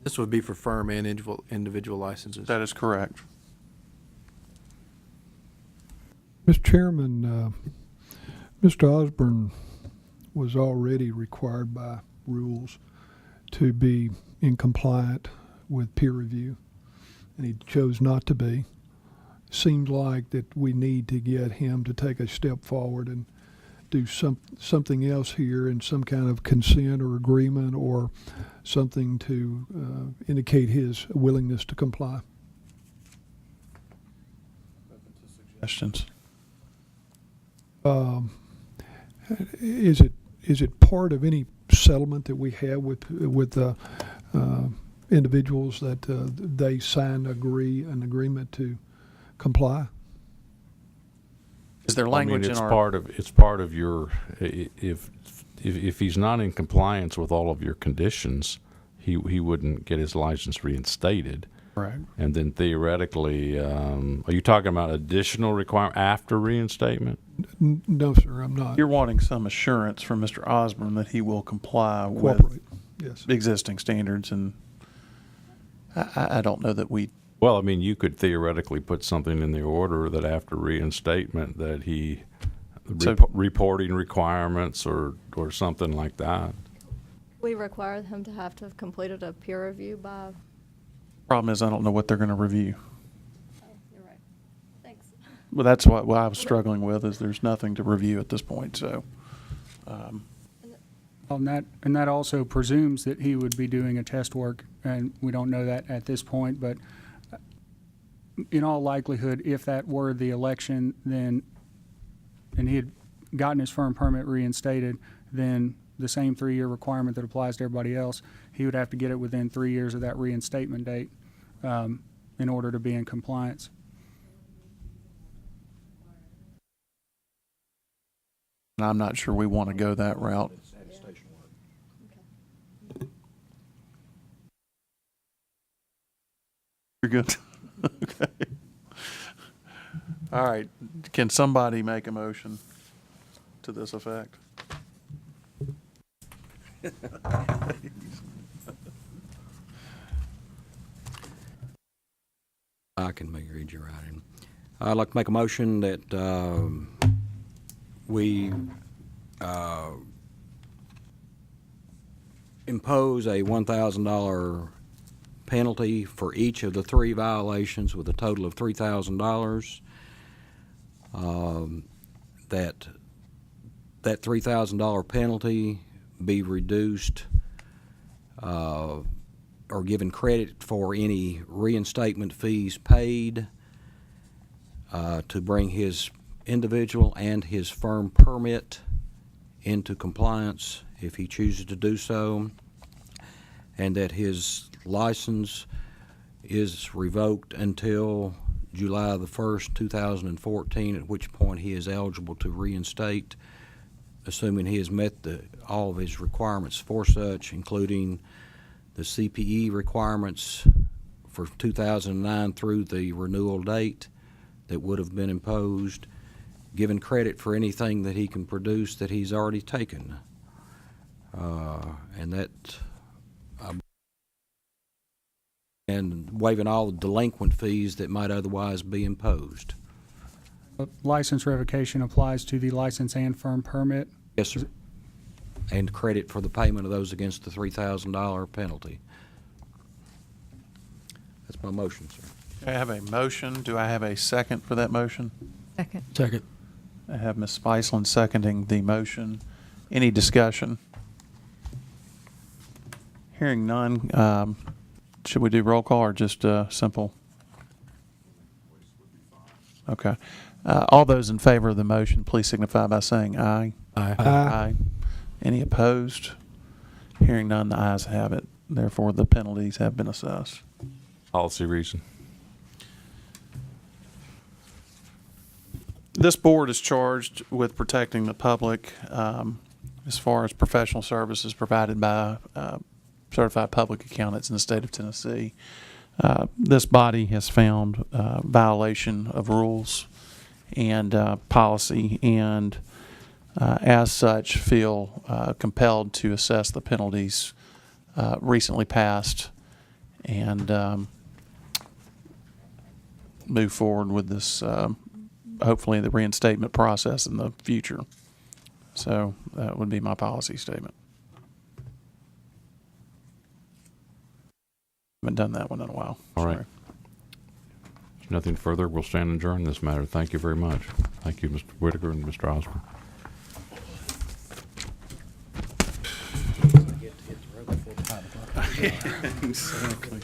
This would be for firm and individual licenses. That is correct. Mr. Chairman, Mr. Osborne was already required by rules to be in compliant with peer review, and he chose not to be. Seems like that we need to get him to take a step forward and do something else here, in some kind of consent or agreement or something to indicate his willingness to comply. Questions? Is it part of any settlement that we have with individuals that they sign an agreement to comply? Is there language in it's our? it's part of your if he's not in compliance with all of your conditions, he wouldn't get his license reinstated. Right. And then theoretically, are you talking about additional requirement after reinstatement? No, sir, I'm not. You're wanting some assurance from Mr. Osborne that he will comply with Cooperate, yes. existing standards, and I don't know that we. Well, I mean, you could theoretically put something in the order that after reinstatement that he reporting requirements or something like that. We require him to have to have completed a peer review by. Problem is, I don't know what they're going to review. Oh, you're right. Thanks. Well, that's what I was struggling with, is there's nothing to review at this point. So, And that also presumes that he would be doing a test work, and we don't know that at this point, but in all likelihood, if that were the election, then, and he had gotten his firm permit reinstated, then the same 3-year requirement that applies to everybody else, he would have to get it within 3 years of that reinstatement date in order to be in compliance. and I'm not sure we want to go that route. You're good. Okay. All right. Can somebody make a motion to this effect? I can read you writing. I'd like to make a motion that we impose a $1,000 penalty for each of the 3 violations with a total of $3,000. That $3,000 penalty be reduced or given credit for any reinstatement fees paid to bring his individual and his firm permit into compliance, if he chooses to do so, and that his license is revoked until July the 1st, 2014, at which point he is eligible to reinstate, assuming he has met all of his requirements for such, including the CPE requirements for 2009 through the renewal date that would have been imposed, given credit for anything that he can produce that he's already taken. And waiving all the delinquent fees that might otherwise be imposed. License revocation applies to the license and firm permit. Yes, sir. And credit for the payment of those against the $3,000 penalty. That's my motion, sir. I have a motion. Do I have a second for that motion? Second. Second. I have Ms. Spiceland seconding the motion. Any discussion? Hearing none, should we do roll call or just simple? Okay. All those in favor of the motion, please signify by saying aye. Aye. Aye. Any opposed? Hearing none, the ayes have it. Therefore, the penalties have been assessed. Policy reason. This board is charged with protecting the public as far as professional services provided by certified public accountants in the state of Tennessee. This body has found violation of rules and policy, and as such feel compelled to assess the penalties recently passed and move forward with this, hopefully the reinstatement process in the future. So that would be my policy statement. Haven't done that one in a while. All right. Sorry. There's nothing further. We'll stand adjourned in this matter. Thank you very much. Thank you, Mr. Whitaker and Mr. Osborne. I get to hit the road before 5 o'clock. Exactly.